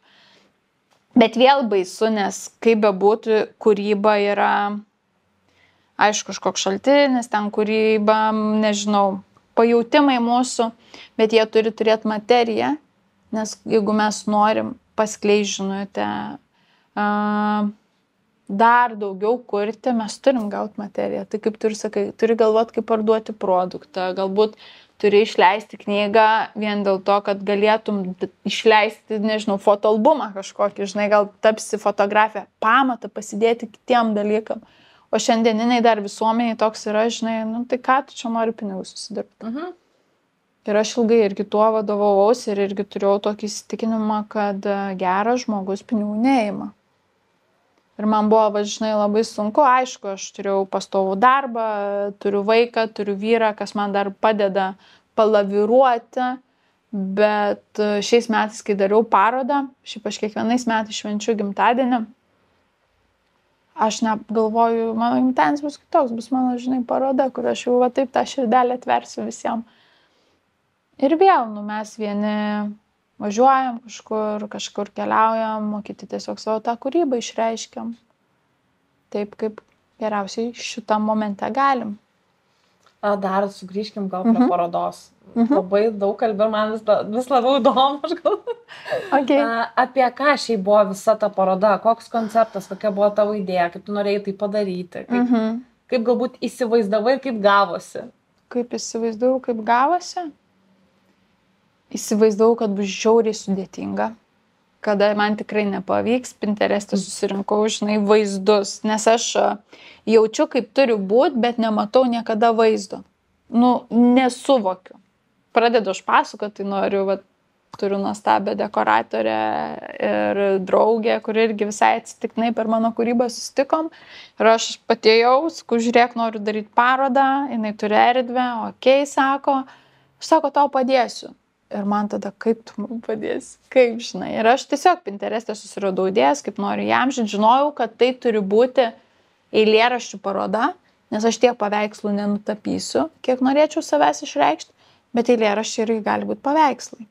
Bet vėl baisu, nes kaip bebūtų, kūryba yra, aišku, kažkoks šaltinis, ten kūryba, nežinau, pajautimai mūsų, bet jie turi turėti materiją, nes jeigu mes norim paskleisti žinutę, dar daugiau kurti, mes turim gauti materiją. Tai kaip tu ir sakai, turi galvoti, kaip parduoti produktą, galbūt turi išleisti knygą vien dėl to, kad galėtum išleisti, nežinau, fotoalbumą kažkokį, žinai, gal tapsi fotografę, pamatą pasidėti kitiem dalykam. O šiandieniniai dar visuomeniai toks yra, žinai, nu tai ką tu čia nori pinigų susidirbti. Ir aš ilgai irgi tuo vadovavausi ir irgi turėjau tokį įsitikinimą, kad geras žmogus pinigų neima. Ir man buvo, žinai, labai sunku, aišku, aš turėjau pastovų darbą, turiu vaiką, turiu vyrą, kas man dar padeda palaviruoti, bet šiais metais, kai dariau parodą, šiaip aš kiekvienais metais švenčiu gimtadienį, aš galvoju, mano gimtadienis bus kitoks, bus mano, žinai, paroda, kur aš jau va taip tą širdelę atversiu visiems. Ir vėl, nu, mes vieni važiuojam kažkur keliaujam, o kiti tiesiog savo tą kūrybą išreiškiam. Taip, kaip geriausiai šitam momente galim. Dar sugrįžkim gal prie parodos. Labai daug kalbėjau, man vis labiau įdomu. Okay. Apie ką šiai buvo visa ta paroda, koks konceptas, kokia buvo tavo idėja, kaip tu norėjai tai padaryti, kaip galbūt įsivaizdavai ir kaip gavosi. Kaip įsivaizdavau, kaip gavosi? Įsivaizdavau, kad bus žiauriai sudėtinga, kada man tikrai nepavyks, Pinterest'e susirinkau, žinai, vaizdus, nes aš jaučiu, kaip turiu būti, bet nematau niekada vaizdo. Nu, nesuvokiu. pradedu aš pasakoti, tai noriu, turiu nuostabią dekoratorę ir draugę, kuri irgi visai atsitiktinai per mano kūrybą susitikom. Ir aš patėjau, sakau, žiūrėk, noriu daryti parodą, jinai turi erdvę, okei, sako, aš sako, tau padėsiu. Ir man tada, kaip tu man padėsi, kaip žinai. Ir aš tiesiog Pinterest'e susiradau idėjas, kaip noriu įamžinti, žinojau, kad tai turi būti eilėraščių paroda, nes aš tiek paveikslų nenutapysiu, kiek norėčiau savęs išreikšti, bet eilėraščiai irgi gali būti paveikslai.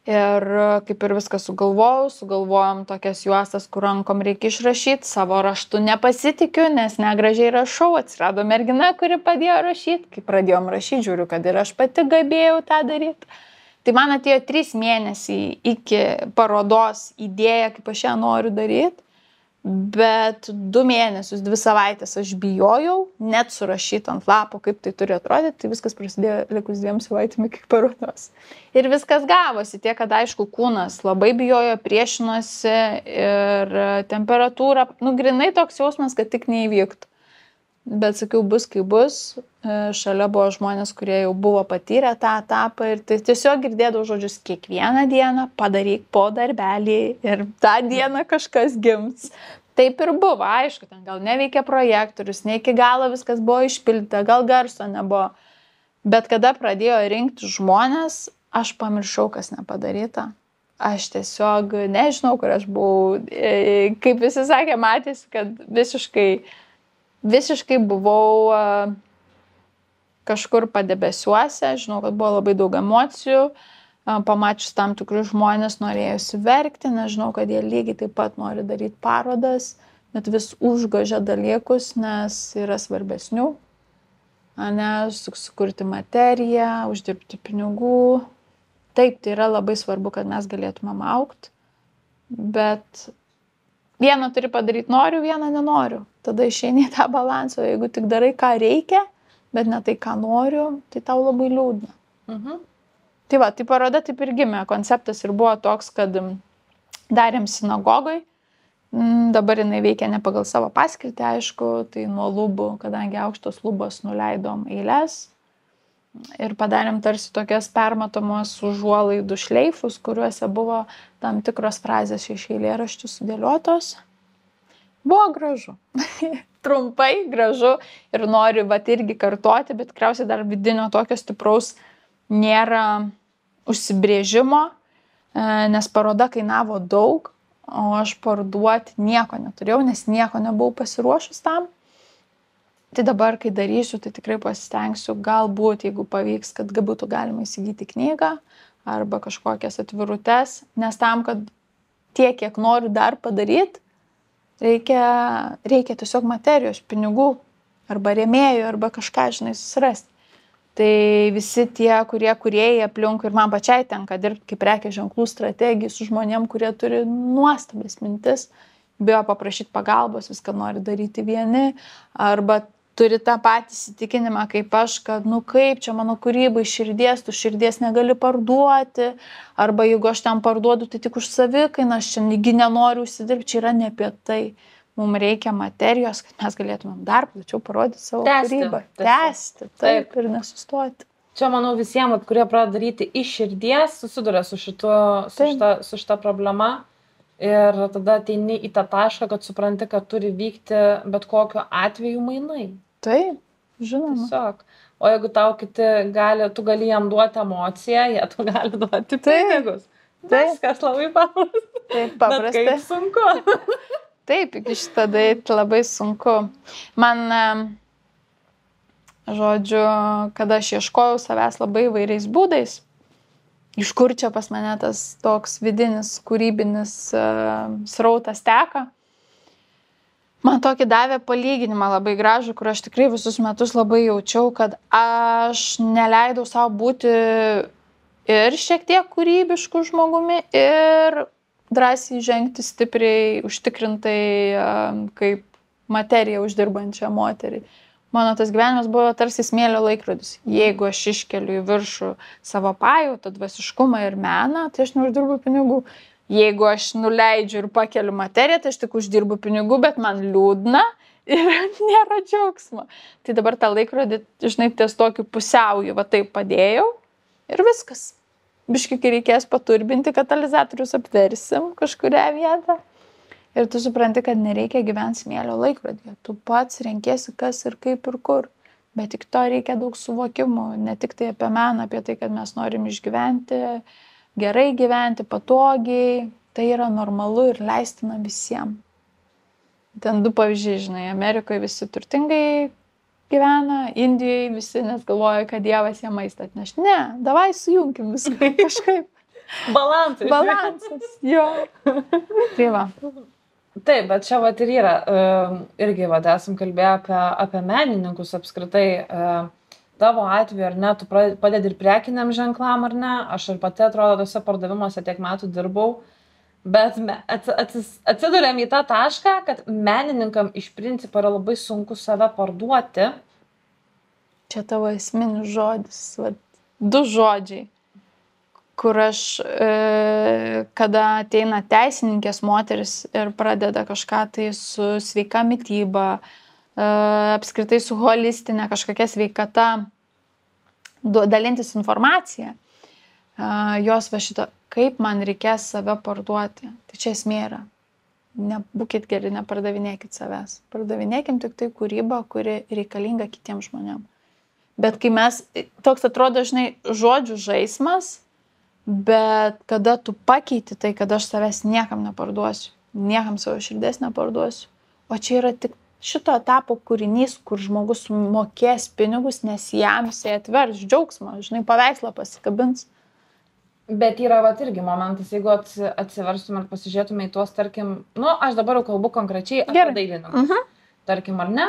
Ir kaip ir viską sugalvojom tokias juostas, kur rankom reikia išrašyti, savo raštu nepasitikiu, nes negražiai rašau, atsirado mergina, kuri padėjo rašyti, kai pradėjom rašyti, žiūriu, kad ir aš pati gabėjau tą daryti. Tai man atėjo 3 mėnesiai iki parodos idėja, kaip aš ją noriu daryti, bet 2 mėnesius, 2 savaitės aš bijojau, net surašyti ant lapo, kaip tai turi atrodyti, tai viskas prasidėjo likus 2 savaitėm iki parodos. Ir viskas gavosi, tiek, kad aišku, kūnas labai bijojo, priešinosi ir temperatūra, grinai toks jausmas, kad tik neįvyktų. Bet sakiau, bus kaip bus, šalia buvo žmonės, kurie jau buvo patyrę tą etapą ir tai tiesiog girdėdavau žodžius kiekvieną dieną, padaryk po darbelį ir tą dieną kažkas gims. Taip ir buvo, aišku, ten gal neveikia projektorius, ne iki galo viskas buvo išpildyta, gal garso nebuvo. Bet kada pradėjo rinkti žmonės, aš pamiršau, kas nepadaryta. Aš tiesiog nežinau, kur aš buvau, kaip visi sakė, matėsi, kad visiškai buvau kažkur padebesiuose, žinau, kad buvo labai daug emocijų, pamačius tam tikrus žmonės norėjusi verkti, nežinau, kad jie lygiai taip pat nori daryti parodas, bet vis užgožia dalykus, nes yra svarbesnių, sukurti materiją, uždirbti pinigų. Taip, tai yra labai svarbu, kad mes galėtumėm augti, bet vieną turi padaryti noriu, vieną nenoriu. Tada išeini į tą balansą, jeigu tik darai, ką reikia, bet ne tai, ką noriu, tai tau labai liūdna. Tai va, tai paroda taip ir gimė. Konceptas ir buvo toks, kad darėm sinagogoj. Dabar jinai veikia ne pagal savo paskirtį, aišku, tai nuo lubų, kadangi aukštos lubos nuleidom eiles. Ir padarėm tarsi tokias permatomos užuolaidų šleifus, kuriuose buvo tam tikros frazės iš eilėraščių sudėliotos. Buvo gražu. Trumpai gražu ir noriu irgi kartoti, bet tikriausiai dar vidinio tokio stipraus nėra užsibrėžimo, nes paroda kainavo daug, o aš parduoti nieko neturėjau, nes nieko nebuvau pasiruošus tam. Tai dabar, kai darysiu, tai tikrai pasistengsiu, galbūt, jeigu pavyks, kad būtų galima įsigyti knygą arba kažkokias atvirutes, nes tam, kad tiek, kiek noriu dar padaryti, reikia tiesiog materijos, pinigų, arba rėmėjų, arba kažką, žinai, susirasti. Tai visi tie, kurie kūrėjai aplinkui ir man pačiai tenka dirbti kaip prekės ženklų strategijai su žmonėm, kurie turi nuostabės mintis, bijo paprašyti pagalbos, viską nori daryti vieni, arba turi tą patį įsitikinimą kaip aš, kad kaip čia mano kūrybai širdies, tu širdies negali parduoti, arba jeigu aš ten parduodu, tai tik už savikainą, aš čia nenoriu užsidirbti, čia yra ne apie tai. Mums reikia materijos, kad mes galėtumėm dar plačiau parodyti savo kūrybą. Tęsti, taip, ir nesustoti. Čia, manau, visiems, kurie pradeda daryti iš širdies, susiduria su šita problema. Ir tada ateini į tą tašką, kad supranti, kad turi vykti bet kokiu atveju mainai. Taip, žinoma. Tiesiog. O jeigu tau kiti tu gali jam duoti emociją, jie tu gali duoti pinigus. Viskas labai paprasta. Taip, paprasta. Bet kaip sunku. Taip, iki šitą daryti labai sunku. Man, žodžiu, kada aš ieškojau savęs labai įvairiais būdais, iš kur čia pas mane tas toks vidinis, kūrybinis srautas teka. Man tokį davė palyginimą labai gražų, kur aš tikrai visus metus labai jaučiau, kad aš neleidau savo būti ir šiek tiek kūrybiškų žmogumi ir drąsiai žengti stipriai, užtikrintai kaip materiją uždirbančią moterį. Mano tas gyvenimas buvo tarsi smėlio laikrodis. Jeigu aš iškeliu į viršų savo pajautą, dvasiškumą ir meną, tai aš neuždirbu pinigų. Jeigu aš nuleidžiu ir pakeliu materiją, tai aš tik uždirbu pinigų, bet man liūdna, ir nėra džiaugsmo. Tai dabar tą laikrodį, žinai, ties tokiu pusiauju, va taip padėjau ir viskas. Biškai, kai reikės paturbinti, katalizatorius apversim kažkurią vietą. Ir tu supranti, kad nereikia gyventi smėlio laikrodėje. Tu pats renkiesi kas ir kaip ir kur. Bet tik to reikia daug suvokimų. Ne tik tai apie meną, apie tai, kad mes norim išgyventi, gerai gyventi, patogiai. Tai yra normalu ir leistina visiems. Ten 2 pavyzdžiai, žinai, Amerikoje visi turtingai gyvena, Indijoje visi net galvoja, kad Dievas jie maistą atneš. Ne, davai sujunkim viską kažkaip. Balansas. Balansas, jo. Tai va. Taip, bet čia vat ir yra, irgi vat esam kalbėję apie menininkus apskritai. Tavo atveju, ar ne, tu padedi ir prekiniam ženklam, ar ne? Aš ir pati, atrodo, tose pardavimuose tiek metų dirbau. Bet atsidurėm į tą tašką, kad menininkam iš principo yra labai sunku save parduoti. Čia tavo esminis žodis, 2 žodžiai, kur aš, kada ateina teisininkės moteris ir pradeda kažką tai su sveika mityba, apskritai su holistinė kažkokia sveikata, dalintis informaciją, jos va šito, kaip man reikės save parduoti. Tai čia esmė yra. Nebūkit geri, nepardavinėkit savęs. Pardavinėkim tik tai kūrybą, kuri reikalinga kitiems žmonėms. Bet kai mes, toks atrodo, žinai, žodžių žaismas, bet kada tu pakeiti tai, kad aš savęs niekam neparduosiu, niekam savo širdies neparduosiu. O čia yra tik šito etapo kūrinys, kur žmogus mokės pinigus, nes jam jisai atvers džiaugsmą, žinai, paveikslą pasikabins. Bet yra vat irgi momentas, jeigu atsiverstume ir pasižiūrėtume į tuos, tarkim, aš dabar jau kalbu konkrečiai apie dailininkus, tarkim, ar ne,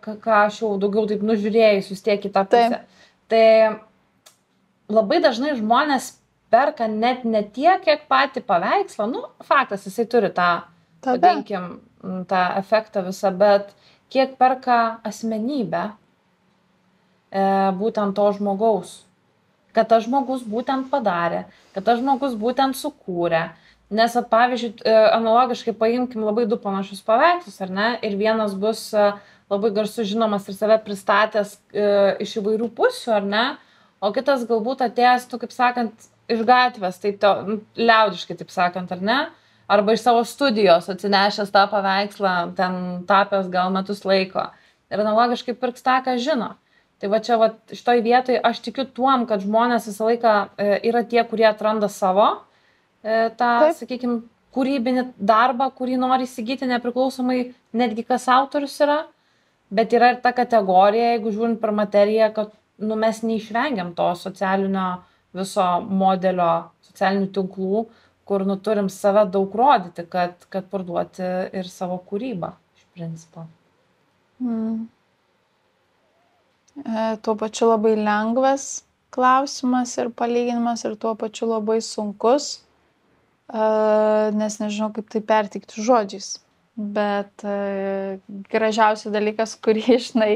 ką aš jau daugiau taip nužiūrėjus vis tiek į tą pusę. Tai labai dažnai žmonės perka net ne tiek, kiek patį paveikslą, faktas, jisai turi tą, vadinkim, tą efektą visą, bet kiek perka asmenybę būtent to žmogaus. Kad tas žmogus būtent padarė, kad tas žmogus būtent sukūrė. Nes, pavyzdžiui, analogiškai paimkim labai 2 panašus paveikslus, ar ne? Ir vienas bus labai garsus žinomas ir save pristatęs iš įvairių pusių, ar ne? O kitas galbūt atėjęs, kaip sakant, iš gatvės, tai liaudiškai, taip sakant, ar ne? Arba iš savo studijos atsinešęs tą paveikslą, ten tapęs gal metus laiko. Ir analogiškai pirks tą, ką žino. Tai va čia, šitoj vietoj aš tikiu tuom, kad žmonės visą laiką yra tie, kurie atranda savo tą, sakykime, kūrybinį darbą, kurį nori įsigyti nepriklausomai netgi kas autorius yra, bet yra ir ta kategorija, jeigu žiūrint per materiją, kad mes neišvengiam to socialinio viso modelio, socialinių tinklų, kur turim save daug rodyti, kad parduoti ir savo kūrybą iš principo. Tuo pačiu labai lengvas klausimas ir palyginimas ir tuo pačiu labai sunkus, nes nežinau, kaip tai perteikti žodžiais. Bet gražiausias dalykas, kurį, žinai,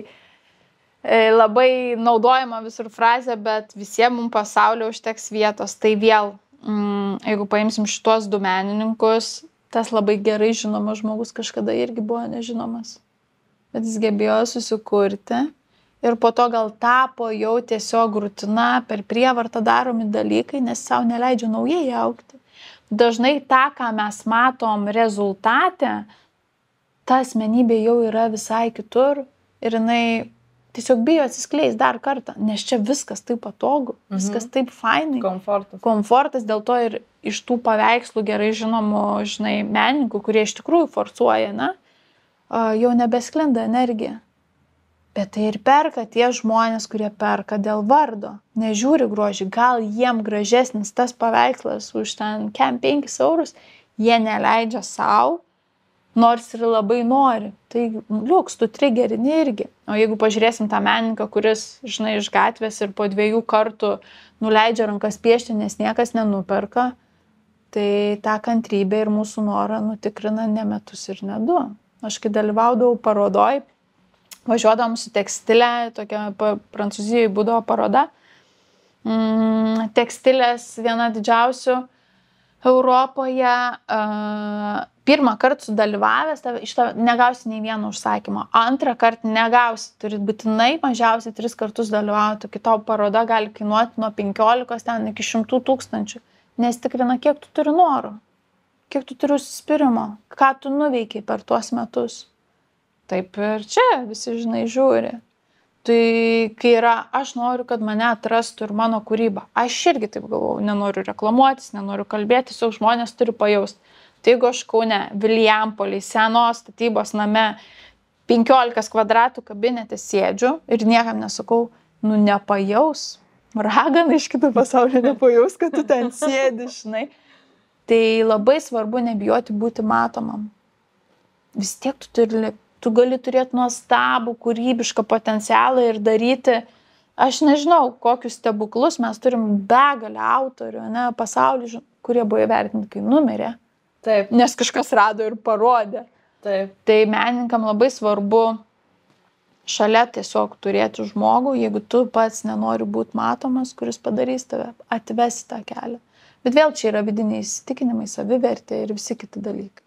labai naudojama visur frazė, bet visiems mums pasaulio užteks vietos. Tai vėl, jeigu paimsim šitos 2 menininkus, tas labai gerai žinomas žmogus kažkada irgi buvo nežinomas. Bet jis gebėjo susikurti. Ir po to gal tapo jau tiesiog rutina, per prievartą daromi dalykai, nes savo neleidžia naujai augti. Dažnai tą, ką mes matom rezultate, ta asmenybė jau yra visai kitur ir jinai tiesiog bijo atsiskleis dar kartą, nes čia viskas taip patogu, viskas taip fainai. Komfortas, dėl to ir iš tų paveikslų gerai žinomų, žinai, menininkų, kurie iš tikrųjų forsuoja, jau nebesklinda energija. Bet tai ir perka tie žmonės, kurie perka dėl vardo. Nežiūri grožį, gal jiem gražesnis tas paveikslas už ten 5 eurus, jie neleidžia savo, nors ir labai nori. Tai liuks, tu trigerini irgi. O jeigu pažiūrėsim tą menininką, kuris, žinai, iš gatvės ir po 2 kartų nuleidžia rankas piešti, nes niekas nenuperka, tai tą kantrybę ir mūsų norą tikrina ne metus ir ne 2. Aš kai dalyvaudavau parodoj, važiuodavom su tekstilė, tokia Prancūzijoje būdavo paroda. Tekstilės viena didžiausių Europoje. pirmą kartą sudalyvavęs, iš to negausi nei vieno užsakymo. Antrą kartą negausi, turi būtinai mažiausiai 3 kartus dalyvauti. Kito paroda gali kainuoti nuo 15 ten iki 100 000. Nes tikrina, kiek tu turi norų, kiek tu turi užsispyrimo, ką tu nuveikiai per tuos metus. Taip ir čia visi, žinai, žiūri. Tai kai yra, aš noriu, kad mane atrastų ir mano kūryba. Aš irgi taip galvoju, nenoriu reklamuotis, nenoriu kalbėti, tiesiog žmonės turi pajausti. Tai jeigu aš Kaune, Vilijampolėj, senos statybos name, 15 kvadratų kabinete sėdžiu ir niekam nesakau, nu nepajaus, ragana iš kito pasaulio nepajaus, kad tu ten sėdi, žinai. Tai labai svarbu nebijoti būti matomam. Vis tiek tu gali turėti nuostabų, kūrybišką potencialą ir daryti, aš nežinau, kokius stebuklus, mes turim begalę autorių, ne, pasaulį, kurie buvo įvertinti, kai numirė. Taip. Nes kažkas rado ir parodė. Taip. Tai menininkam labai svarbu šalia tiesiog turėti žmogų, jeigu tu pats nenori būti matomas, kuris padarys tave, atvesi tą kelią. Bet vėl čia yra vidiniai įsitikinimai, savivertė ir visi kiti dalykai.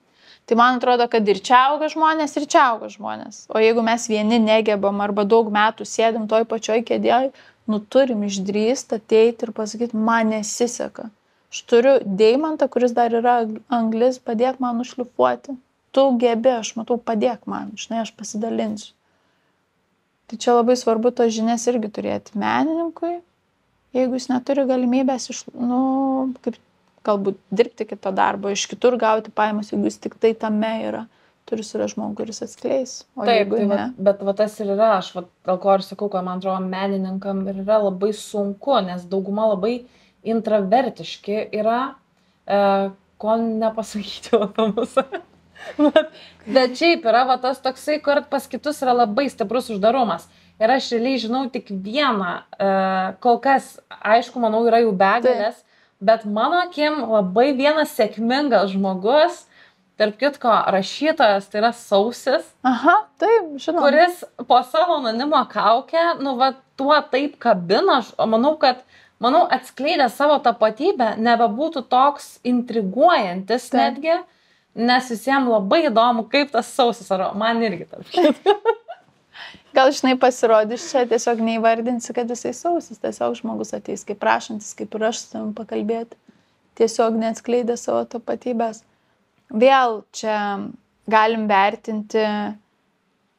Tai man atrodo, kad ir čia auga žmonės, ir čia auga žmonės. O jeigu mes vieni negebam arba daug metų sėdim toj pačioj kėdėj, nu turim išdrįsti, ateiti ir pasakyti, man nesiseka. Aš turiu deimantą, kuris dar yra anglis, padėk man nušlifuoti. Tu gebi, aš matau, padėk man, žinai, aš pasidalinsiu. Tai čia labai svarbu tos žinias irgi turėti menininkui, jeigu jis neturi galimybės, kaip galbūt dirbti kito darbo, iš kitur gauti pajamas, jeigu jis tik tai tame yra, turi surasti žmogų, kuris atskleis. O taip, jeigu ne. Bet tas ir yra, aš dėl ko ir sakau, kad man atrodo menininkam ir yra labai sunku, nes dauguma labai intravertiški yra, ko nepasakyti apie mus. Bet šiaip yra tas toksai, kur pas kitus yra labai stiprus uždarumas. Ir aš realiai žinau tik vieną, kol kas, aišku, manau, yra jų begalės, bet mano akim labai vienas sėkmingas žmogus, tarp kitko rašytojas, tai yra Sausis. Aha, taip, žinau. Kuris po savo anonimo kaukę, tuo taip kabina, aš manau, atskleidę savo tapatybę, nebebūtų toks intriguojantis netgi, nes visiems labai įdomu, kaip tas Sausis, ar man irgi tarp kitko. Gal, žinai, pasirodys čia, tiesiog neįvardinsi, kad jisai Sausis, tiesiog žmogus ateis kaip prašantis, kaip ir aš su tavim pakalbėti, tiesiog neatskleidė savo tapatybės. Vėl čia galim vertinti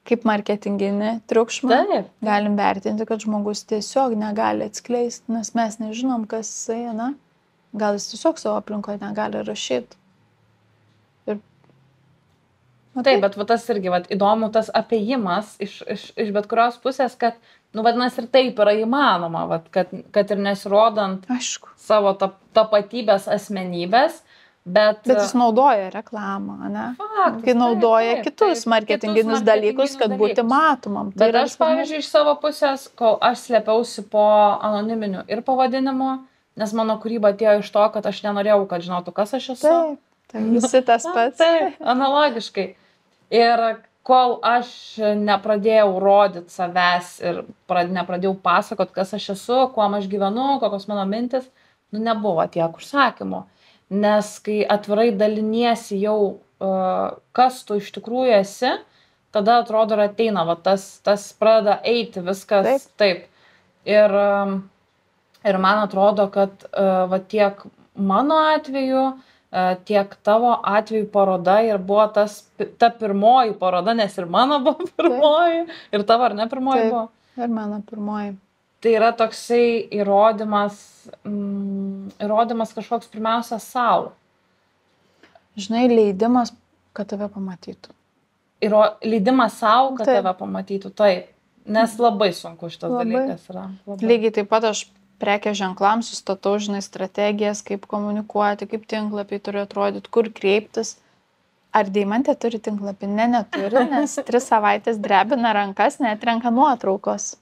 kaip marketinginį triukšmą, galim vertinti, kad žmogus tiesiog negali atskleisti, nes mes nežinom, kas jisai, na, gal jis tiesiog savo aplinkoje negali rašyti. Taip, bet tas irgi įdomu, tas apėjimas iš bet kurios pusės, kad, vadinasi, ir taip yra įmanoma, kad ir nesirodant savo tapatybės asmenybės, bet jis naudoja reklamą, ne? Kai naudoja kitus marketinginius dalykus, kad būti matomam. Bet aš, pavyzdžiui, iš savo pusės, kol aš slėpiausi po anoniminiu ir pavadinimu, nes mano kūryba atėjo iš to, kad aš nenorėjau, kad žinotų, kas aš esu. Tai visi tas pats. Taip, analogiškai. Ir kol aš nepradėjau rodyti savęs ir nepradėjau pasakoti, kas aš esu, kuom aš gyvenu, kokios mano mintis, nebuvo tiek užsakymų. Nes kai atvirai daliniesi jau, kas tu iš tikrųjų esi, tada atrodo ir ateina, tas pradeda eiti viskas taip. Ir man atrodo, kad tiek mano atveju, tiek tavo atveju paroda ir buvo ta pirmoji paroda, nes ir mano buvo pirmoji, ir tavo ar ne pirmoji buvo? Ir mano pirmoji. Tai yra toksai įrodymas kažkoks pirmiausia savo. Žinai, leidimas, kad tave pamatytų. Leidimas savo, kad tave pamatytų, taip. Nes labai sunku šitas dalykas yra. Lygiai taip pat aš prekės ženklams sustatau, žinai, strategijas, kaip komunikuoti, kaip tinklapiai turi atrodyti, kur kreiptis. Ar Deimantė turi tinklapį? Ne, neturi, nes 3 savaitės drebina rankas, netrenka nuotraukos.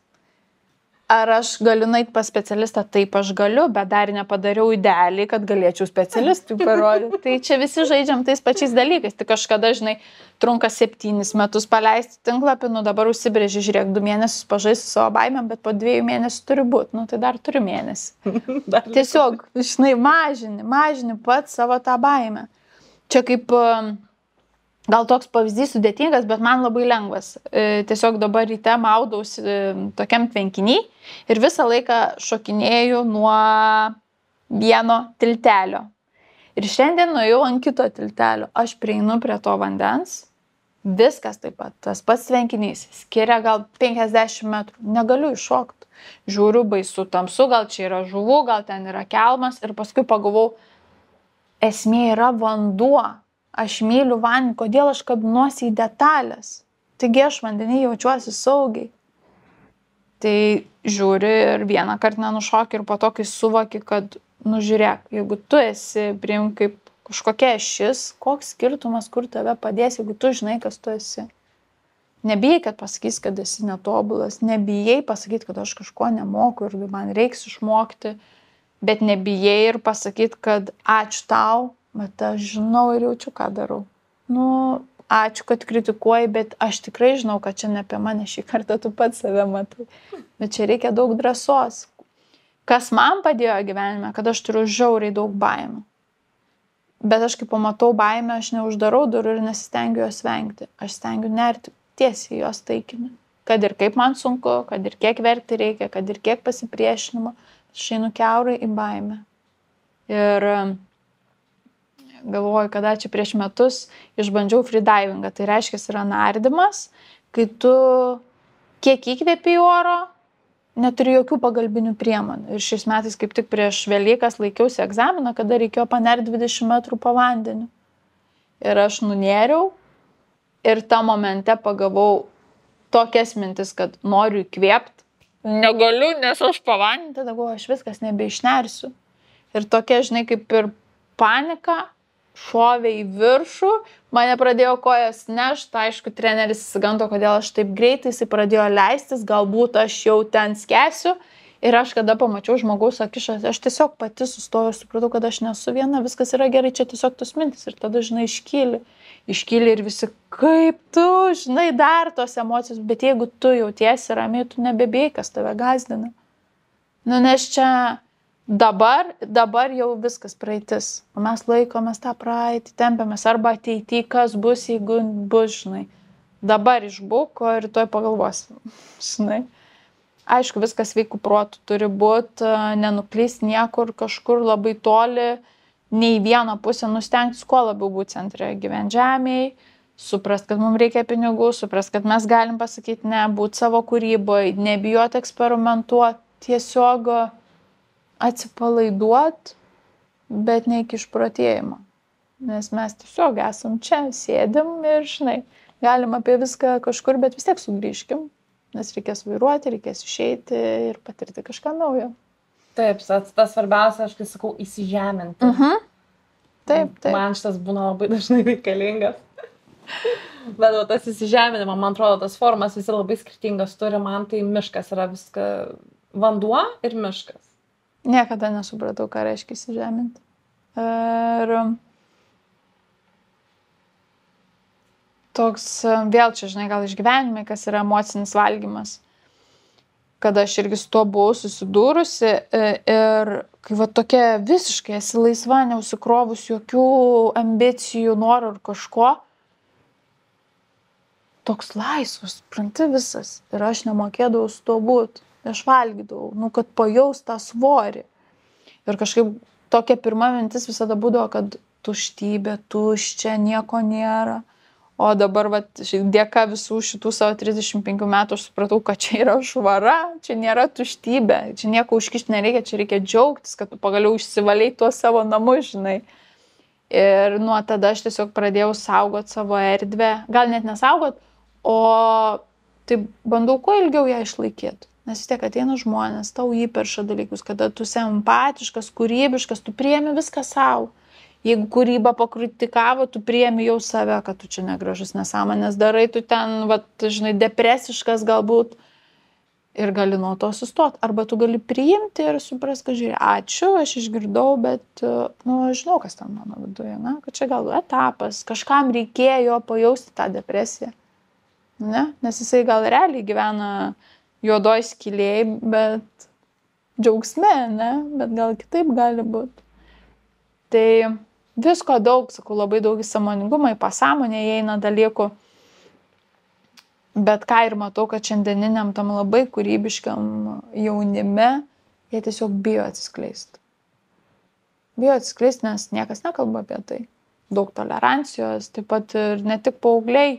Ar aš galiu nueiti pas specialistą? Taip, aš galiu, bet dar nepadariau idealiai, kad galėčiau specialistui parodyti. Tai čia visi žaidžiam tais pačiais dalykais. Tik kažkada, žinai, trunka 7 metus paleisti tinklapį, dabar užsibrėži, žiūrėk, 2 mėnesius pažaisti su savo baimėm, bet po 2 mėnesių turi būti. Tai dar turi mėnesį. Tiesiog, žinai, mažini pats savo tą baimę. Čia kaip gal toks pavyzdys sudėtingas, bet man labai lengvas. Tiesiog dabar ryte maudausi tokiam tvenkiny ir visą laiką šokinėju nuo vieno tiltelio. Ir šiandien nuėjau ant kito tiltelio. Aš prieinu prie to vandens, viskas taip pat, tas pats tvenkinys, skiria gal 50 metrų, negaliu iššokti. Žiūriu, baisu, tamsu, gal čia yra žuvų, gal ten yra kelmas ir paskui pagalvojau, esmė yra vanduo. Aš myliu vandenį, kodėl aš kabinuosi į detalės. Taigi aš vandenį jaučiuosi saugiai. Tai žiūri ir vieną kartą nenušoki ir po to, kai suvoki, kad, žiūrėk, jeigu tu esi priim kaip kažkokia šis, koks skirtumas, kur tave padės, jeigu tu žinai, kas tu esi. Nebijai, kad pasakys, kad esi netobulas, nebijai pasakyti, kad aš kažko nemoku ir man reiks išmokti, bet nebijai ir pasakyti, kad ačiū tau, bet aš žinau ir jaučiu, ką darau. Ačiū, kad kritikuoji, bet aš tikrai žinau, kad čia ne apie mane, šį kartą tu pats save matai. Bet čia reikia daug drąsos. Kas man padėjo gyvenime, kad aš turiu žiauriai daug baimių. Bet aš kai pamatau baimę, aš neuždarau durų ir nesistengiu jos vengti. Aš stengiu nerti tiesiai jos taikinį. Kad ir kaip man sunku, kad ir kiek verkti reikia, kad ir kiek pasipriešinimo, aš einu kiaurai į baimę. Ir galvoju, kada čia prieš metus išbandžiau freedivingą. Tai reiškia, yra nardymas, kai tu kiek įkvėpi oro, neturi jokių pagalbinių priemonių. Ir šiais metais kaip tik prieš Velykas laikiausi egzaminą, kada reikėjo panerti 20 metrų po vandeniu. Ir aš nunėriau ir tą momente pagavau tokias mintis, kad noriu įkvėpti. Negaliu, nes aš po vandeniu, tada galvoju, aš viskas nebeišnersiu. Ir tokia, žinai, kaip ir panika šovė į viršų, mane pradėjo kojas nešti, aišku, treneris įsiganto, kodėl aš taip greitai, jisai pradėjo leistis, galbūt aš jau ten skęsiu. Ir aš kada pamačiau žmogaus akišas, aš tiesiog pati sustojau, supratau, kad aš nesu viena, viskas yra gerai, čia tiesiog tos mintis. Ir tada, žinai, iškyli ir visi, kaip tu, žinai, dar tos emocijos, bet jeigu tu jautiesi ramiai, tu nebebėjai, kas tave gazdina. Nes čia dabar jau viskas praeitis, o mes laikomės tą praeitį, tempiamės arba ateity, kas bus, jeigu bus, žinai. Dabar išbūk, o rytoj pagalvosim, žinai. Aišku, viskas sveikų protų turi būti, nenuklysti niekur, kažkur labai toli, nei vieną pusę, stengtis kuo labiau būti centre, gyventi žemėje, suprast, kad mums reikia pinigų, suprast, kad mes galim pasakyti ne, būti savo kūryboje, nebijoti eksperimentuoti, tiesiog atsipalaiduoti, bet ne iki išprotėjimo. Nes mes tiesiog esam čia, sėdim ir, žinai, galim apie viską kažkur, bet vis tiek sugrįžkim. Nes reikės vairuoti, reikės išeiti ir patirti kažką naujo. Taip, tas svarbiausia, aš kai sakau, įsižeminti. Taip. Man šitas būna labai dažnai reikalingas. Bet tas įsižeminimo, man atrodo, tas formas visi labai skirtingas turi. Man tai miškas yra viską, vanduo ir miškas. Niekada nesupratau, ką reiškia įsižeminti. Ir toks, vėl čia, žinai, gal išgyvenimai, kas yra emocinis valgymas. Kada aš irgi su tuo buvau susidūrusi ir kai va tokia visiškai esi laisva, neusikrovus jokių ambicijų, norų ar kažko, toks laisvas, supranti visas. Ir aš nemokėdavau su tuo būti. Aš valgydavau, kad pajaus tą svorį. Ir kažkaip tokia pirma mintis visada būdavo, kad tuštybė, tuščia, nieko nėra. O dabar, dėka visų šitų savo 35 metų, aš supratau, kad čia yra švara, čia nėra tuštybė, čia nieko užkišti nereikia, čia reikia džiaugtis, kad tu pagaliau išsivaliai tuos savo namus, žinai. Ir nuo tada aš tiesiog pradėjau saugot savo erdvę, gal net nesaugot, o tai bandau kuo ilgiau ją išlaikyti. Nes vis tiek ateina žmonės, tau įperša dalykus, kada tu esi empatiškas, kūrybiškas, tu priemi viską savo. Jeigu kūrybą pakritikavo, tu priemi jau save, kad tu čia negražus nesąmonės darai, tu ten, žinai, depresiškas galbūt ir gali nuo to sustoti. Arba tu gali priimti ir supras, kad žiūrė, ačiū, aš išgirdau, bet, aš žinau, kas ten mano viduje, kad čia gal etapas, kažkam reikėjo pajausti tą depresiją. Ne? Nes jisai gal realiai gyvena juodoj skylėj, bet džiaugsme, ne? Bet gal kitaip gali būti. Tai visko daug, sakau, labai daug į sąmoningumą, į pasąmonę įeina dalykų. Bet ką ir matau, kad šiandieniniam tam labai kūrybiškam jaunime, jie tiesiog bijo atsiskleisti. Bijo atsiskleisti, nes niekas nekalba apie tai. Daug tolerancijos, taip pat ir ne tik paaugliai,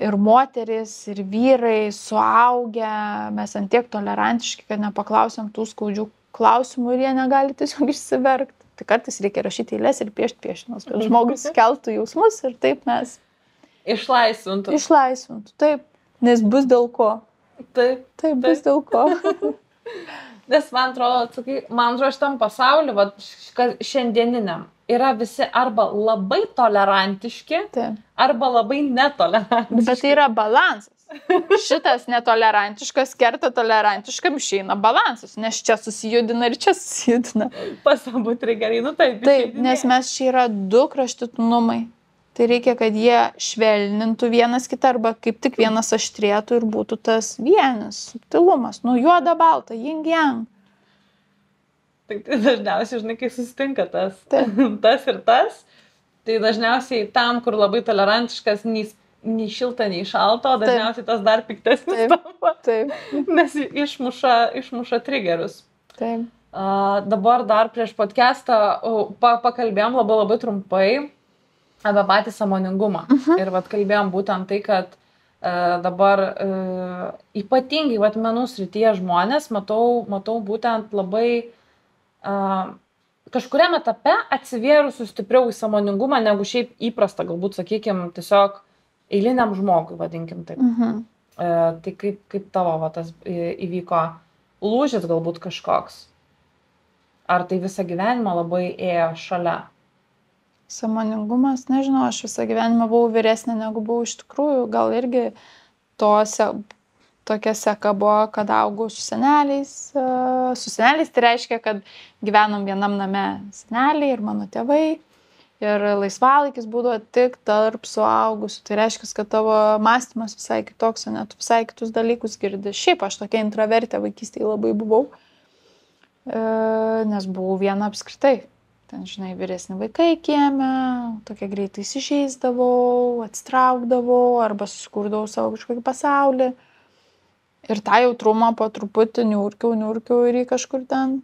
ir moteris, ir vyrai, suaugę, mes ant tiek tolerantiški, kad nepaklausiam tų skaudžių klausimų ir jie negali tiesiog išsiverkti. Tai kartais reikia rašyti eiles ir piešti piešinius, kad žmogus keltų jausmus ir taip mes Išlaisvintų. Taip, nes bus dėl ko. Taip. Bus dėl ko. Nes man atrodo, šitam pasauliu, šiandieniniam, yra visi arba labai tolerantiški, Taip. arba labai netolerantiški. Bet tai yra balansas. Šitas netolerantiškas kerta tolerantiškam, išeina balansas, nes čia susijudina ir čia susijudina. Pas abu trigeriai, taip. Taip, nes mes čia yra du kraštutinumai. Tai reikia, kad jie švelnintų vienas kitą arba kaip tik vienas aštrėtų ir būtų tas vienis, subtilumas, juoda balta, yin yang. Tai dažniausiai, žinai, kai susitinka tas ir tas, tai dažniausiai tam, kur labai tolerantiškas, nei šilta, nei šalta, o dažniausiai tas dar piktesnis tampa. Taip. Nes išmuša triggerius. Taip. Dabar dar prieš podcastą pakalbėjom labai trumpai apie patį sąmoningumą. Ir kalbėjom būtent tai, kad dabar ypatingai menų srityje žmonės, matau būtent labai kažkuriam etape atsivėrusių stipriau į sąmoningumą, negu šiaip įprasta, galbūt, sakykime, tiesiog eiliniam žmogui, vadinkim taip. Tai kaip tavo tas įvyko lūžis galbūt kažkoks? Ar tai visą gyvenimą labai ėjo šalia? Sąmoningumas, nežinau, aš visą gyvenimą buvau vyresnė negu buvau iš tikrųjų, gal irgi tokia seka buvo, kad augau su seneliais. Su seneliais tai reiškia, kad gyvenom vienam name seneliai ir mano tėvai. Ir laisvalaikis būdavo tik tarp suaugusių. Tai reiškia, kad tavo mąstymas visai kitoks, o net visai kitus dalykus girdi. Šiaip aš tokia intravertė vaikystėje labai buvau, nes buvau viena apskritai. Ten, žinai, vyresni vaikai kieme, tokia greitai įsižeisdavau, atsitraukdavau arba susikurdavau savo kažkokį pasaulį. Ir tą jautrumą po truputį niurkiau ir jį kažkur ten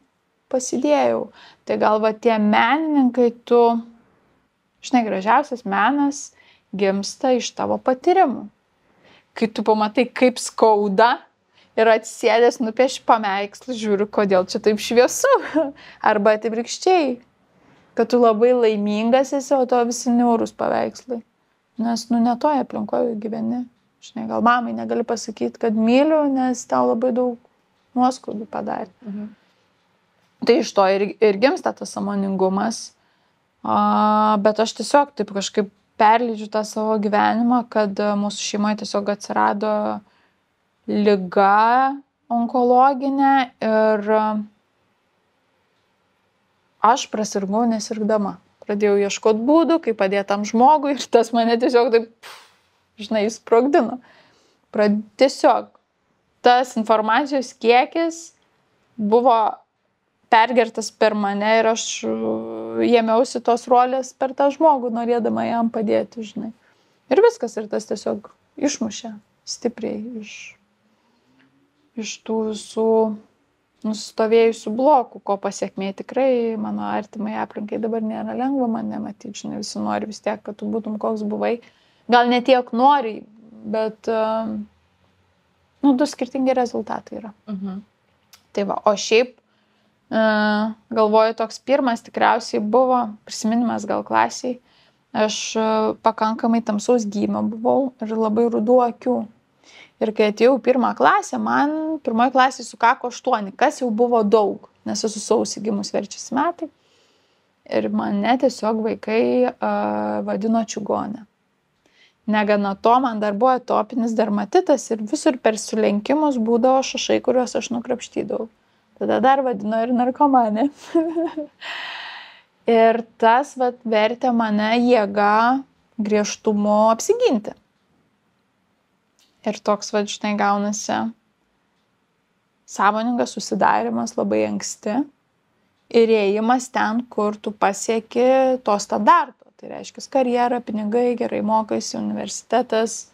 pasidėjau. Tai gal tie menininkai, žinai, gražiausias menas gimsta iš tavo patyrimų. Kai tu pamatai, kaip skauda ir atsisėdęs nupieši paveikslą, žiūri, kodėl čia taip šviesu. Arba atvirkščiai. Kad tu labai laimingas esi, o to visi niūrūs paveikslai. Nes, ne toje aplinkoje gyveni. Žinai, gal mamai negali pasakyti, kad myliu, nes tau labai daug nuoskaudų padarė. Tai iš to ir gimsta tas sąmoningumas. Bet aš tiesiog taip kažkaip perleidžiu tą savo gyvenimą, kad mūsų šeimoje tiesiog atsirado liga onkologinė ir aš prasirgau nesirgdama. Pradėjau ieškoti būdų, kaip padėti tam žmogui ir tas mane tiesiog taip, žinai, sprogdino. Tiesiog tas informacijos kiekis buvo pergertas per mane ir aš ėmiausi tos rolės per tą žmogų, norėdama jam padėti, žinai. Ir viskas, ir tas tiesiog išmušė stipriai iš tų visų nusistovėjusių blokų, ko pasiekmė tikrai mano artimai aplinkai dabar nėra lengva man nematyti, žinai, visi nori vis tiek, kad tu būtum koks buvai. Gal ne tiek nori, bet du skirtingi rezultatai yra. Tai va, o šiaip galvoju, toks pirmas tikriausiai buvo prisiminimas gal klasiai. Aš pakankamai tamsaus gymio buvau ir labai rudų akių. Ir kai atėjau pirmą klasę, man pirmoji klasė sukako 8, kas jau buvo daug, nes esu sausį gimus verčiasi metai. Ir mane tiesiog vaikai vadino čigonę. Negana to, man dar buvo atopinis dermatitas ir visur per sulenkimus būdavo šašai, kuriuos aš nukrapštydavau. Tada dar vadino ir narkomanė. Ir tas vertė mane jėga griežtumu apsiginti. Ir toks, žinai, gaunasi sąmoningas susidarimas labai anksti. ir ėjimas ten, kur tu pasieki to standarto. Tai reiškia karjera, pinigai, gerai mokaisi, universitetas.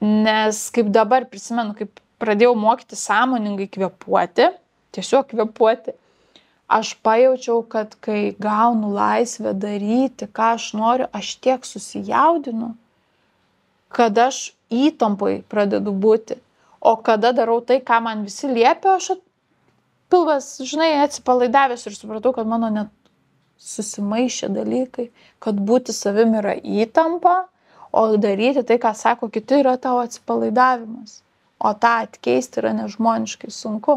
Nes kaip dabar prisimenu, kaip pradėjau mokyti sąmoningai kvėpuoti, tiesiog kvėpuoti, aš pajaučiau, kad kai gaunu laisvę daryti, ką aš noriu, aš tiek susijaudinu, kad aš įtampai pradedu būti. O kada darau tai, ką man visi liepia, aš pilvas, žinai, atsipalaidavęs ir supratau, kad mano net susimaišė dalykai, kad būti savim yra įtampa, o daryti tai, ką sako kiti, yra tavo atsipalaidavimas. O tą atkeisti yra nežmoniškai sunku.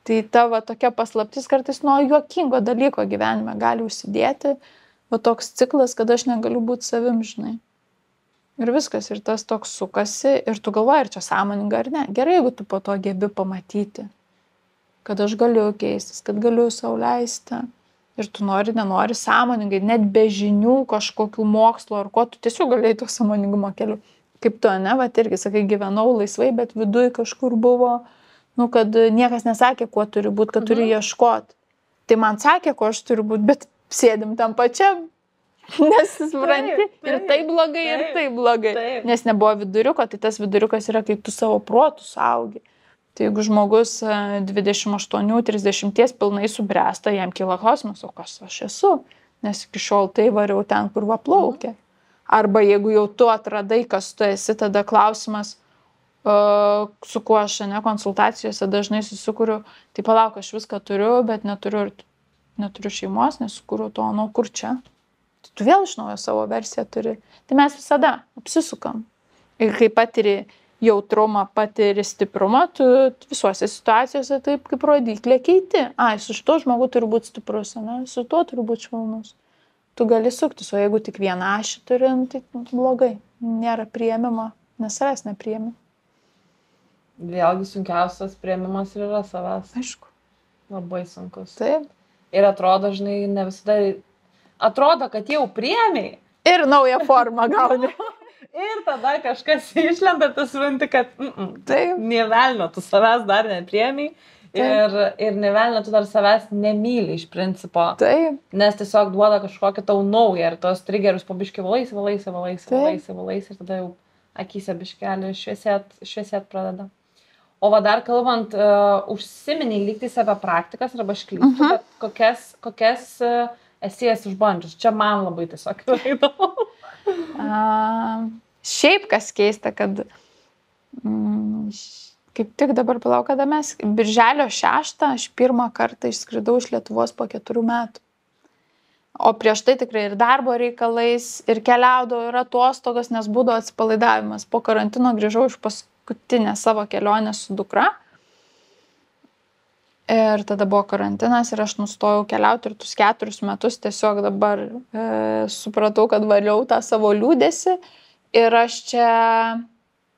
Tai tavo tokia paslaptis kartais nuo juokingo dalyko gyvenime gali užsidėti, o toks ciklas, kad aš negaliu būti savim, žinai. Ir viskas, ir tas toks sukasi, ir tu galvoji, ar čia sąmoninga ar ne. Gerai, jeigu tu po to gebi pamatyti, kad aš galiu keistis, kad galiu sau leisti. Ir tu nori, nenori sąmoningai, net be žinių kažkokių mokslo ar ko, tu tiesiog galėjai to sąmoningumo keliu. Kaip tu, ne, va, irgi sakai, gyvenau laisvai, bet viduj kažkur buvo, nu, kad niekas nesakė, kuo turi būti, kad turi ieškoti. Tai man sakė, ko aš turiu būti, bet sėdim tam pačiam, nes supranti, ir tai blogai, ir tai blogai. Nes nebuvo viduriuko, tai tas viduriukas yra, kai tu savo protų saugi. Tai jeigu žmogus 28-30 pilnai subręsta, jam kyla klausimas, o kas aš esu, nes iki šiol tai variau ten, kur va plaukia. Arba jeigu jau tu atradai, kas tu esi, tada klausimas, su kuo aš konsultacijose dažnai susikuriu, tai palauk, aš viską turiu, bet neturiu šeimos, nesukuriu to, nu kur čia. Tai tu vėl iš naujo savo versiją turi. Tai mes visada apsisukam. Ir kai patiri jautrumą, patiri stiprumą, tu visuose situacijose taip kaip rodiklė keiti. Ai, su šito žmogu turi būti stiprus, ne? Su tuo turi būti švelnus. Tu gali suktis, o jeigu tik vieną ašį turi, tai blogai. Nėra priėmimo, nes savęs nepriėmi. Vėlgi sunkiausias priėmimas ir yra savęs. Aišku. Labai sunkus. Taip. Ir atrodo, žinai, ne visada... Atrodo, kad jau priėmei. Ir naują formą gauni. Ir tada kažkas išlenda, tu supranti, kad Taip. nė velnio, tu savęs dar nepriėmei. Ir nė velnio, tu dar savęs nemyli iš principo. Taip. Nes tiesiog duoda kažkokį tau naują ir tos triggerius po biškį valaisi. Ir tada jau akyse biškelį šviesėt pradeda. O va dar kalbant, užsiminiai lygtais apie praktikas arba šklyptų, bet kokias esi išbandžius. Čia man labai tiesiog įdomu. Šiaip kas keista, kad kaip tik dabar palauk, kada mes birželio 6 aš pirmą kartą išskridau iš Lietuvos po 4 metų. O prieš tai tikrai ir darbo reikalais, ir keliaudavau, ir atostogos, nes būdavo atsipalaidavimas. Po karantino grįžau iš paskutinę savo kelionę su dukra. Ir tada buvo karantinas ir aš nustojau keliauti ir tuos 4 metus tiesiog dabar supratau, kad valiau tą savo liūdėsi. Ir aš čia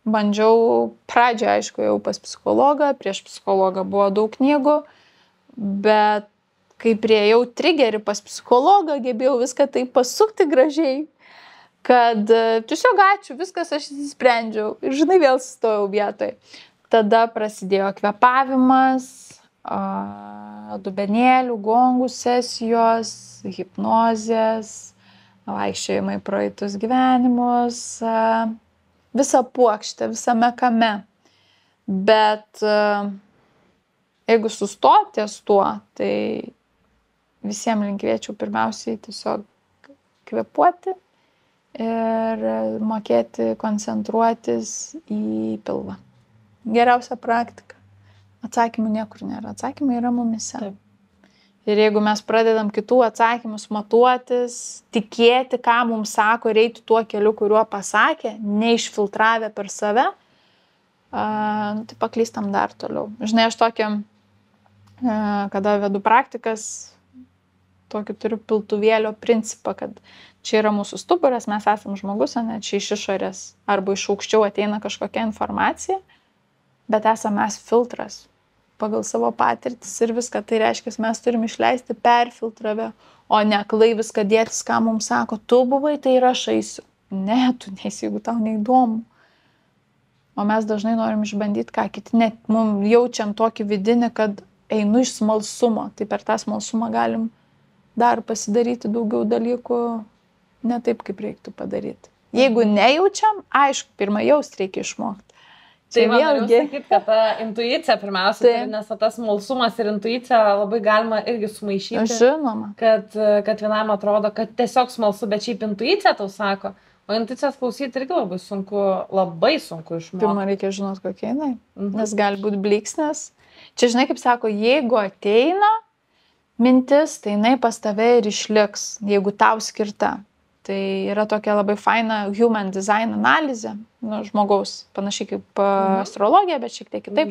bandžiau pradžioje, aišku, jau pas psichologą, prieš psichologą buvo daug knygų, bet kai priėjau triggerį pas psichologą, gebėjau viską taip pasukti gražiai, kad tiesiog ačiū, viskas aš įsisprendžiau ir žinai vėl sustojau vietoj. Tada prasidėjo kvėpavimas, dubenėlių, gongų sesijos, hipnozės, vaikščiojimai praeitus gyvenimus, visa puokštė, visame kame. Bet jeigu sustoti ties tuo, tai visiems linkėčiau pirmiausiai tiesiog kvėpuoti ir mokėti koncentruotis į pilvą. Geriausia praktika. Atsakymų niekur nėra. Atsakymai yra mumise. Taip. Ir jeigu mes pradedam kitų atsakymus matuotis, tikėti, ką mums sako, ir eiti tuo keliu, kuriuo pasakė, neišfiltravę per save, tai paklystam dar toliau. Žinai, aš tokį, kada vedu praktikas, tokį turiu piltuvėlio principą, kad čia yra mūsų stuburas, mes esam žmogus, ne, čia iš išorės arba iš aukščiau ateina kažkokia informacija, bet esame mes filtras pagal savo patirtis ir viską. Tai reiškia, mes turim išleisti perfiltravę, o ne aklai viską dėtis, ką mums sako, tu buvai, tai ir aš eisiu. Ne, tu neisi, jeigu tau neįdomu. O mes dažnai norim išbandyti, ką kiti, net mums jaučiam tokį vidinį, kad einu iš smalsumo, tai per tą smalsumą galim dar pasidaryti daugiau dalykų ne taip, kaip reiktų padaryti. Jeigu nejaučiam, aišku, pirmą jaust reikia išmokti. Tai vėlgi sakyti, kad ta intuicija pirmiausia, turi, nes tas smalsumas ir intuicija labai galima irgi sumaišyti. Žinoma. Kad vienam atrodo, kad tiesiog smalsu, bet šiaip intuicija tau sako, o intuicijos klausyti irgi labai sunku išmokti. Pirmą reikia žinot, kokia jinai, nes gali būti bliksnis. Čia žinai, kaip sako, jeigu ateina mintis, tai jinai pas tave ir išliks, jeigu tau skirta. Tai yra tokia labai faina human design analizė, žmogaus, panašiai kaip astrologija, bet šiek tiek kitaip.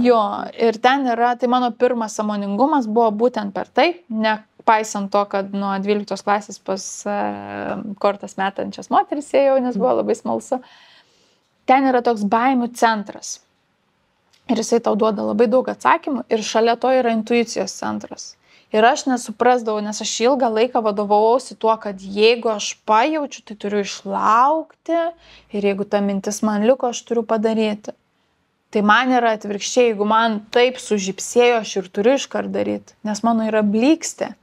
Jo, ir ten yra, tai mano pirmas sąmoningumas buvo būtent per tai, nepaisant to, kad nuo 12 klasės pas kortas metančias moteris ėjau, nes buvo labai smalsu. Ten yra toks baimių centras. Ir jisai tau duoda labai daug atsakymų ir šalia to yra intuicijos centras. Ir aš nesuprasdavau, nes aš ilgą laiką vadovausi tuo, kad jeigu aš pajaučiu, tai turiu išlaukti ir jeigu ta mintis man liko, aš turiu padaryti. Tai man yra atvirkščiai, jeigu man taip sužipsėjo, aš ir turiu iškart daryti, nes mano yra blykstė.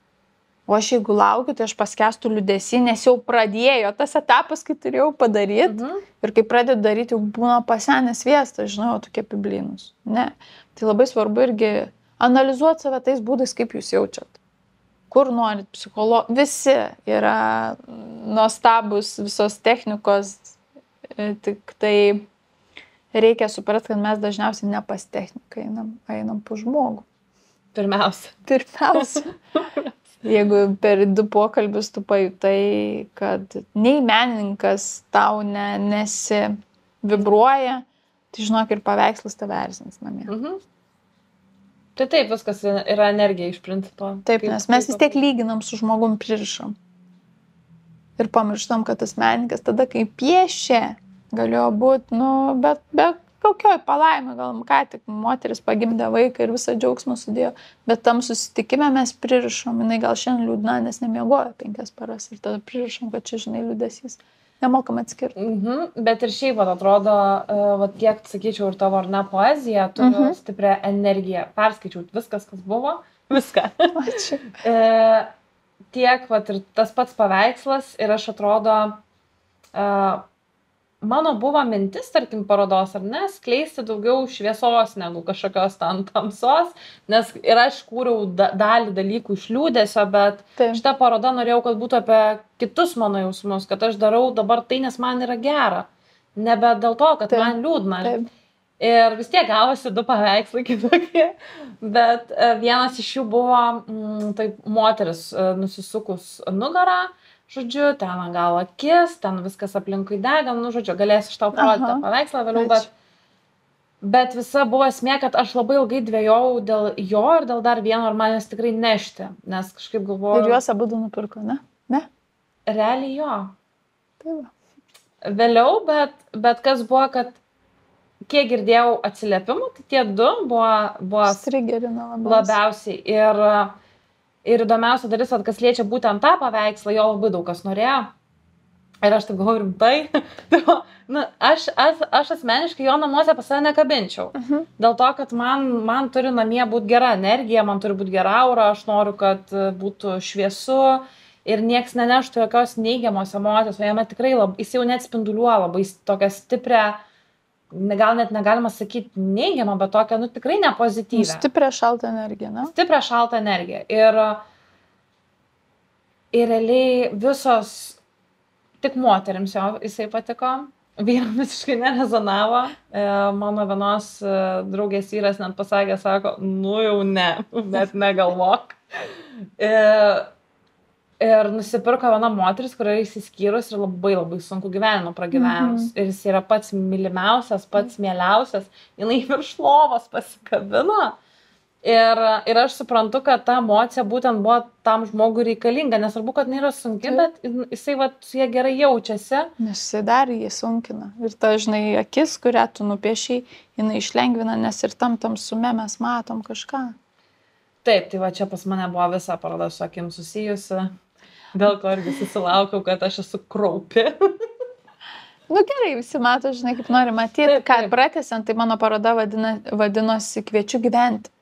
O aš jeigu laukiu, tai aš paskęstu liūdesį, nes jau pradėjo tas etapas, kai turėjau padaryti. Ir kai pradedu daryti, jau būna pasenęs sviestas, žinau, tokie piblynus. Ne. Tai labai svarbu irgi analizuoti save tais būdais, kaip jūs jaučiat. Kur norit visi yra nuostabus, visos technikos, tik tai reikia suprasti, kad mes dažniausiai ne pas techniką einam po žmogų. Pirmiausia. Jeigu per 2 pokalbius tu pajutai, kad nei menininkas tau nesivibruoja, tai žinok, ir paveikslas tave erzins namie. Tai taip, viskas yra energija iš principo. Taip, nes mes vis tiek lyginam su žmogum, pririšam. Ir pamirštam, kad tas menininkas tada, kai piešė, galėjo būti, bet kokioj palaimė, gal ką tik moteris pagimdė vaiką ir visą džiaugsmą sudėjo, bet tam susitikime mes pririšam, jinai gal šiandien liūdna, nes nemiegojo 5 paras ir tada pririšam, kad čia, žinai, liūdesys. Nemokam atskirti. Bet ir šiaip, atrodo, kiek, sakyčiau, ir tavo ar ne poezija turi stiprią energiją. Perskaičiau viskas, kas buvo. Viską. Ačiū. Tiek, ir tas pats paveikslas ir aš atrodo, mano buvo mintis, tarkim, parodos, ar ne, skleisti daugiau šviesos negu kažkokios tamsos, nes ir aš kūriau dalį dalykų iš liūdesio, bet šitą parodą norėjau, kad būtų apie kitus mano jausmus, kad aš darau dabar tai, nes man yra gera, nebe dėl to, kad man liūdna. Ir vis tiek gavosi 2 paveikslai kitokie, bet vienas iš jų buvo taip, moteris nusisukus nugarą, žodžiu, ten gal akis, ten viskas aplinkui dega, žodžiu, galėsiu iš tau parodyti tą paveikslą vėliau, bet visa buvo esmė, kad aš labai ilgai dvejojau dėl jo ir dėl dar vieno, ar manęs tikrai nešti, nes kažkaip galvoju... Ir juos abudu nupirko, ne? Ne? Realiai jo. Taip. Vėliau, bet kas buvo, kad kiek girdėjau atsiliepimų, tai tie 2 buvo labiausiai. Ir įdomiausia dalis, kas liečia būtent tą paveikslą, jo labai daug kas norėjo. Ir aš taip galvoju rimtai. Aš asmeniškai jo namuose pas save nekabinčiau. Dėl to, kad man turi namie būti gera energija, man turi būti gera aura, aš noriu, kad būtų šviesu ir nieks neneštų jokios neigiamos emocijos. O jame tikrai jis jau net spinduliuoja labai tokią stiprią, gal net negalima sakyti neigiamą, bet tokią, tikrai nepozityvę. Stiprią šaltą energiją, ne? Stiprią šaltą energiją. Ir realiai visos, tik moterims jisai patiko, vyram visiškai nerezonavo. Mano vienos draugės vyras net pasakė, sako, jau ne, net negalvok. Ir nusipirko viena moteris, kuria išsiskyrus ir labai labai sunku gyvenimą pragyvenus. Ir jis yra pats mylimiausias, pats mieliausias. Jinai virš lovos pasikabino. Ir aš suprantu, kad ta emocija būtent buvo tam žmogui reikalinga. Nesvarbu, kad nėra sunki, bet jisai su jie gerai jaučiasi. Nes jisai dar jį sunkina. Ir ta, žinai, akis, kurią tu nupiešiai, jinai išlengvina, nes ir tam sume mes matom kažką. Taip, tai va čia pas mane buvo visa paroda su akim susijusi. Dėl ko irgi susilaukiau, kad aš esu kraupi. Gerai, visi mato, žinai, kaip nori matyti. Ką pratęsiant, tai mano paroda vadinosi Kviečiu gyventi.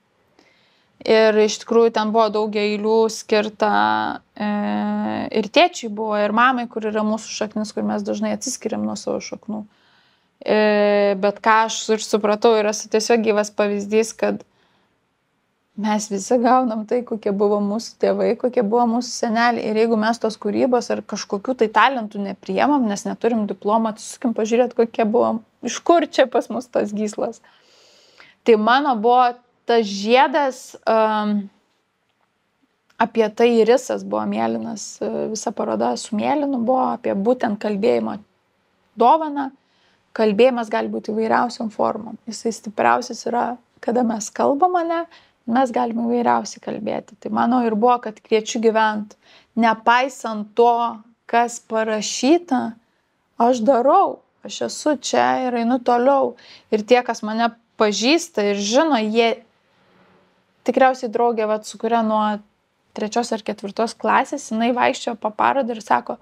Ir iš tikrųjų ten buvo daug eilių skirta ir tėčiui buvo, ir mamai, kur yra mūsų šaknis, kur mes dažnai atsiskiriam nuo savo šaknų. Bet ką aš ir supratau, yra tiesiog gyvas pavyzdys, kad mes visi gaunam tai, kokie buvo mūsų tėvai, kokie buvo mūsų seneliai. Ir jeigu mes tos kūrybos ar kažkokių tai talentų nepriemam, nes neturim diplomą, atsisukim pažiūrėti, kokie buvom, iš kur čia pas mus tas gyslas. Tai mano buvo tas žiedas, apie tai irisas buvo mėlynas, visa paroda su mėlynu buvo apie būtent kalbėjimo dovaną. Kalbėjimas gali būti įvairiausiom formom. Jisai stipriausias yra, kada mes kalbam, mes galime įvairiausiai kalbėti. Tai mano ir buvo, kad kviečiu gyventi. Nepaisant to, kas parašyta, aš darau. Aš esu čia ir einu toliau. Ir tie, kas mane pažįsta ir žino, jie tikriausiai draugė, su kuria nuo 3 ar 4 klasės, jinai vaikščiojo po parodą ir sako,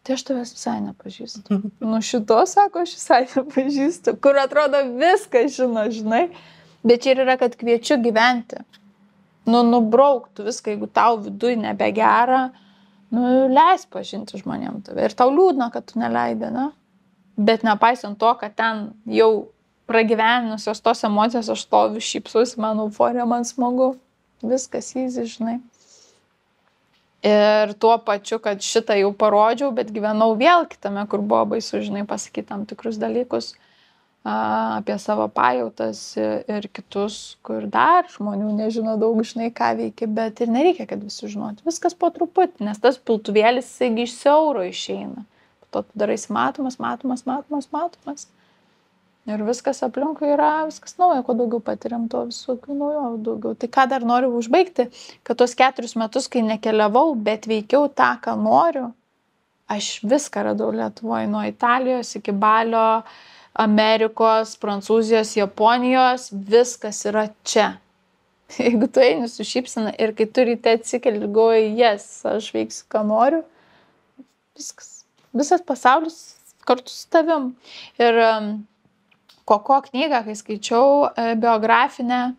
tai aš tavęs visai nepažįstu. Nu šito, sako, aš visai nepažįstu. Kur atrodo viską žino, žinai. Bet čia yra, kad kviečiu gyventi. Nubrauktų viską, jeigu tau viduj nebegera, leis pažinti žmonėm tave. Ir tau liūdna, kad tu neleidai, ne? Bet nepaisant to, kad ten jau pragyvenusios tos emocijos, aš stoviu, šypsuosi, man euforija, man smagu. Viskas easy, žinai. Ir tuo pačiu, kad šitą jau parodžiau, bet gyvenau vėl kitame, kur buvo baisu, žinai, pasakyti tam tikrus dalykus apie savo pajautas ir kitus, kur dar žmonių nežino daug, žinai, ką veikia, bet ir nereikia, kad visi žinotų. Viskas po truputį, nes tas piltuvėlis jisai iš siauro išeina. Po to tu daraisi matomas. Ir viskas aplinkui yra, viskas naujo, kuo daugiau patiriam, to visokių naujovių daugiau. Tai ką dar noriu užbaigti, kad tos 4 metus, kai nekeliavau, bet veikiau tą, ką noriu, aš viską radau Lietuvoje, nuo Italijos iki Balio, Amerikos, Prancūzijos, Japonijos, viskas yra čia. Jeigu tu eini su šypsena ir kai tu ryte atsikeli, galvoji, yes, aš veiksiu, ką noriu, viskas. Visas pasaulis kartu su tavim. Ir Koko knygą, kai skaičiau biografinę,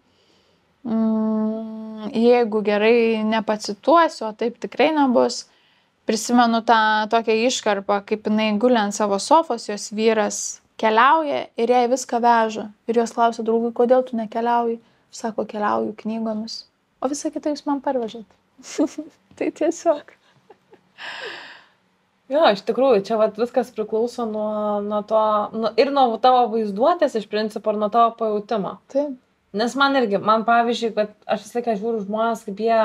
jeigu gerai nepacituosiu, o taip tikrai nebus, prisimenu tą tokią iškarpą, kaip jinai guli ant savo sofos, jos vyras keliauja ir jai viską veža. Ir jos klausia draugui, kodėl tu nekeliauji? Sako, keliauju knygomis. O visą kitą jūs man parvežat. Tai tiesiog. Jo, iš tikrųjų, čia viskas priklauso nuo to, ir nuo tavo vaizduotės iš principo, ir nuo tavo pajutimo. Taip. Nes man pavyzdžiui, kad aš visą laiką žiūriu žmonės, kaip jie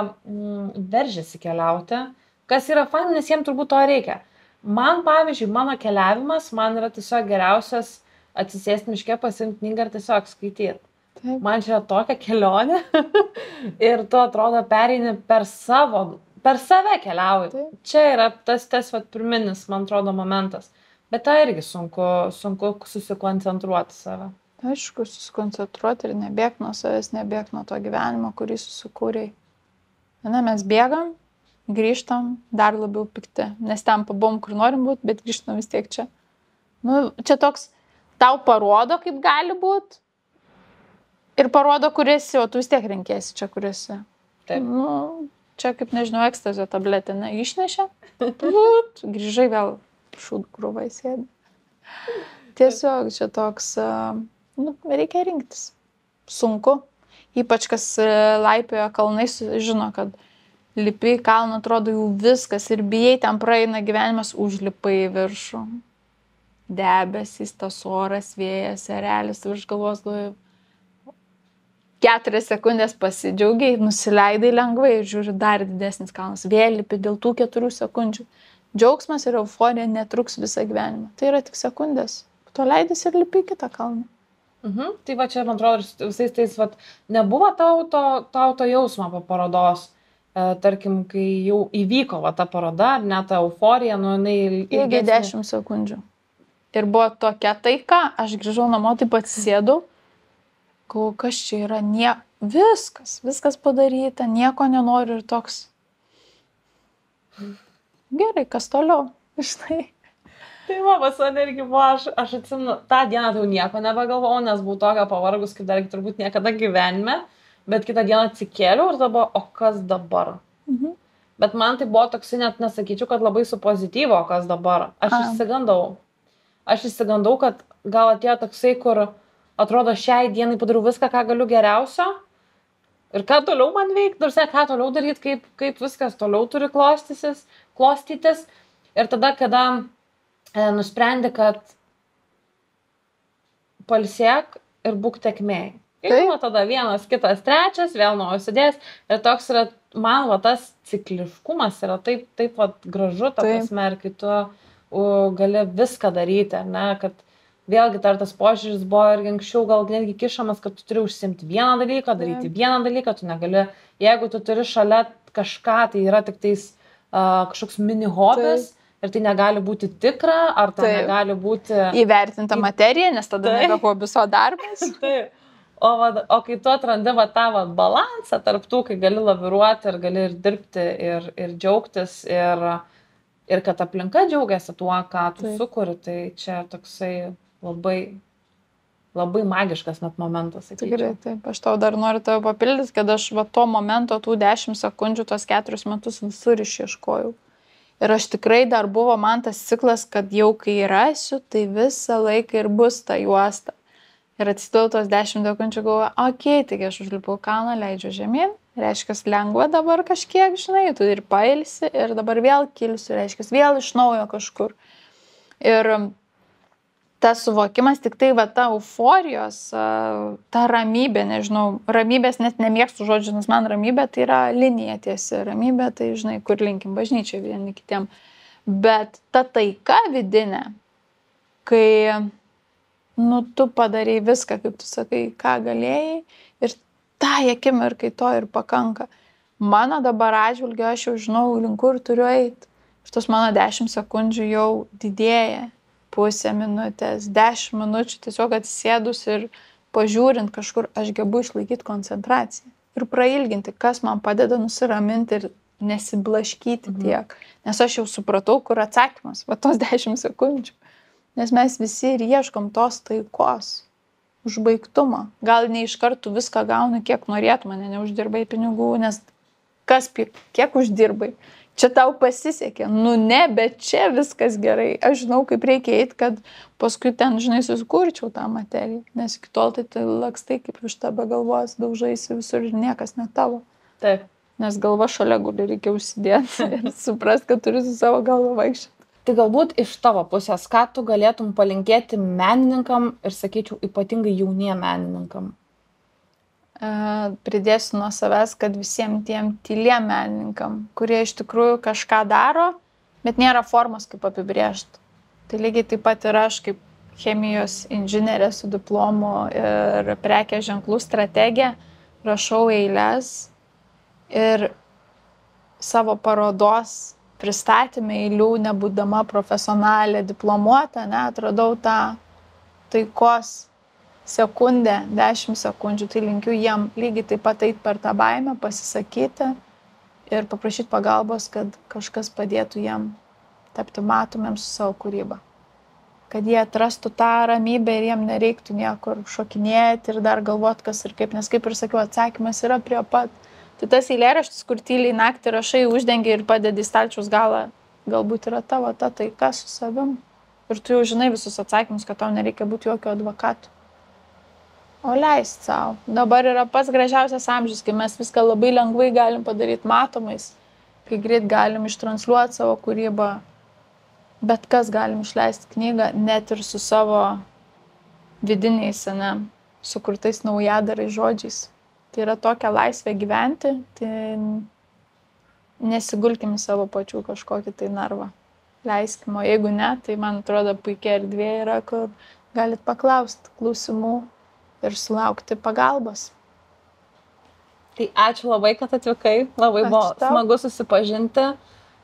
veržiasi keliauti, kas yra fan, nes jiems turbūt to reikia. Man, pavyzdžiui, mano keliavimas, man yra tiesiog geriausias atsisėsti miške, pasiimti knygą ir tiesiog skaityti. Taip. Man čia yra tokia kelionė ir tu atrodo pereini per save keliauji. Taip. Čia yra tas pirminis, man atrodo, momentas. Bet tai irgi sunku susikoncentruoti save. Aišku, susikoncentruoti ir nebėgti nuo savęs, nebėgti nuo to gyvenimo, kurį susikūrei. Mes bėgam, grįžtam dar labiau pikti, nes ten pabuvom, kur norim būti, bet grįžtam vis tiek čia. Čia toks, tau parodo, kaip gali būti, ir parodo, kur esi, o tu vis tiek renkėsi čia, kur esi. Taip. Čia kaip, nežinau, ekstazio tabletė išnešė, grįžai vėl šūdų krūvai sėdi. Tiesiog čia toks, reikia rinktis. Sunku. Ypač kas laipioja kalnais, žino, kad lipi į kalną, atrodo jau viskas ir bijai, ten praeina gyvenimas, užlipai į viršų. Debesys, tas oras, vėjas, erelis virš galvos, 4 sekundės pasidžiaugiai, nusileidai lengvai ir žiūri dar didesnis kalnas. Vėl lipi dėl tų 4 sekundžių. Džiaugsmas ir euforija netruks visą gyvenimą. Tai yra tik sekundės. To leidys ir lipi į kitą kalną. Tai čia, man atrodo, visais tais, nebuvo tau to jausmo po parodos. Tarkim, kai jau įvyko ta paroda, ar ne ta euforija, jinai ilgesnė. 10 sekundžių. Ir buvo tokia taika, aš grįžau namo, taip atsisėdau. Kas čia yra, viskas padaryta, nieko nenoriu ir toks. Gerai, kas toliau, žinai. Tai pas mane irgi buvo, aš atsimenu, tą dieną tai jau nieko nebegalvojau, nes buvau tokia pavargus, kaip dar turbūt niekada gyvenime, bet kitą dieną atsikėliau ir dabar, o kas dabar? Bet man tai buvo toksai, net nesakyčiau, kad labai su pozityvo, kas dabar. Aš išsigandau, kad gal atėjo toksai, kur atrodo šiai dienai padariau viską, ką galiu geriausio. Ir ką toliau man veikti, ką toliau daryti, kaip viskas toliau turi klostytis. Ir tada, kada nusprendė, kad pailsėk ir būk tekmėj. Ir tada vienas, kitas, trečias, vėl naujos idėjas. Ir toks yra, man tas cikliškumas yra taip gražu, ta prasme, ir kai tu gali viską daryti, ar ne, kad vėlgi tas požiūris buvo ir anksčiau gal netgi kišamas, kad tu turi užsiimti vieną dalyką, daryti vieną dalyką, tu negali, jeigu tu turi šalia kažką, tai yra tik tais kažkoks mini hobis. Ir tai negali būti tikra, ar tai negali būti įvertinta materija, nes tada nebe hobis, o darbas. O kai tu atrandi tą balansą tarp tų, kai gali laviruoti ir gali ir dirbti, ir džiaugtis, ir kad aplinka džiaugiasi tuo, ką tu sukuri, tai čia toksai labai, labai magiškas net momentas. Tikrai, taip. Aš tau dar noriu tave papildyti, kad aš to momento, tų 10 sekundžių, tos 4 metus visur išieškojau. Ir aš tikrai dar buvo man tas ciklas, kad jau kai rasiu, tai visą laiką ir bus ta juosta. Ir atsidėjau tos 10 sekundžių, galvoju, okei, taigi aš užlipau kalną, leidžiu žemyn, reiškia, lengva dabar kažkiek, žinai, tu ir pailsi, ir dabar vėl kilsiu, reiškia, vėl iš naujo kažkur. Ir tas suvokimas, tik tai ta euforijos, ta ramybė, nežinau, ramybės net nemėgstu žodžių, nes man ramybė tai yra linija tiesi, ramybė tai, žinai, kur linkim bažnyčiai vieni kitiem. Bet ta taika vidinė, kai tu padarai viską, kaip tu sakai, ką galėjai, ir tą akimirkai to ir pakanka. Mano dabar atžvilgiu aš jau žinau, link kur turiu eiti. Ir tos mano 10 sekundžių jau didėja. Pusę minutės, 10 minučių tiesiog atsisėdus ir pažiūrint kažkur, aš gebu išlaikyti koncentraciją. Ir prailginti, kas man padeda nusiraminti ir nesiblaškyti tiek. Nes aš jau supratau, kur atsakymas, tos 10 sekundžių. Nes mes visi ir ieškom tos taikos, užbaigtumo. Gal ne iš karto viską gauni, kiek norėtum, neuždirbai pinigų, nes kiek uždirbai? Čia tau pasisekė. Ne, bet čia viskas gerai. Aš žinau, kaip reikia eiti, kad paskui ten, žinai, susikurčiau tą materiją. Nes iki tol tai lakstai kaip višta be galvos, daužaisi visur ir niekas ne tavo. Taip. Nes galva šalia guli, reikia užsidėti ir suprast, kad turi su savo galva vaikščioti. Tai galbūt iš tavo pusės, ką tu galėtum palinkėti menininkam ir, sakyčiau, ypatingai jauniem menininkam? Pridėsiu nuo savęs, kad visiems tiem tyliem menininkam, kurie iš tikrųjų kažką daro, bet nėra formos kaip apibrėžti. Tai lygiai taip pat ir aš kaip chemijos inžinierė su diplomu ir prekės ženklų strategė rašau eiles ir savo parodos pristatymę eilių, nebūdama profesionalė, diplomuota, atradau tą taikos sekundę, 10 sekundžių, tai linkiu jiem lygiai taip pat eiti per tą baimę, pasisakyti ir paprašyti pagalbos, kad kažkas padėtų jiem tapti matomiems su savo kūryba. Kad jie atrastų tą ramybę ir jiem nereiktų niekur šokinėti ir dar galvoti, kas ir kaip, nes kaip ir sakiau, atsakymas yra prie pat. Tai tas eilėraštis, kur tyliai naktį rašai, uždengi ir padedi į stalčiaus galą, galbūt yra tavo ta taika su savim. Ir tu jau žinai visus atsakymus, kad tau nereikia būti jokio advokato. O leist savo. Dabar yra pats gražiausias amžius, kai mes viską labai lengvai galim padaryti matomais, kai greit galim ištransliuoti savo kūrybą, bet kas galim išleisti knygą, net ir su savo vidiniais, sukurtais naujadarai žodžiais. Tai yra tokia laisvė gyventi, tai nesigulkim į savo pačių kažkokį tai narvą. Leiskim, o jeigu ne, tai man atrodo puikia erdvė yra, kur galit paklausti klausimų ir sulaukti pagalbos. Tai ačiū labai, kad atvykai, labai buvo smagu susipažinti,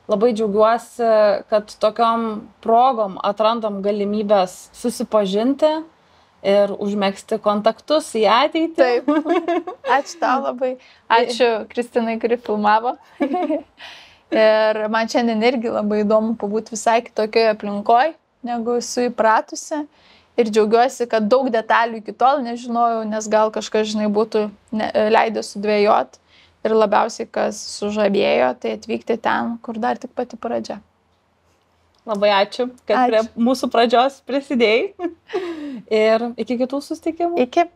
labai džiaugiuosi, kad tokiom progom atrandam galimybės susipažinti ir užmegzti kontaktus į ateitį. Taip, ačiū tau labai, ačiū Kristinai, kuri filmavo. Ir man šiandien irgi labai įdomu pabūti visai kitokioje aplinkoje, negu esu įpratusi. Ir džiaugiuosi, kad daug detalių iki tol nežinojau, nes gal kažkas, žinai, būtų leidę sudvėjot. Ir labiausiai, kas sužavėjo, tai atvykti ten, kur dar tik pati pradžia. Labai ačiū, kad prie mūsų pradžios prisidėjai. Ir iki kitų susitikimų. Iki.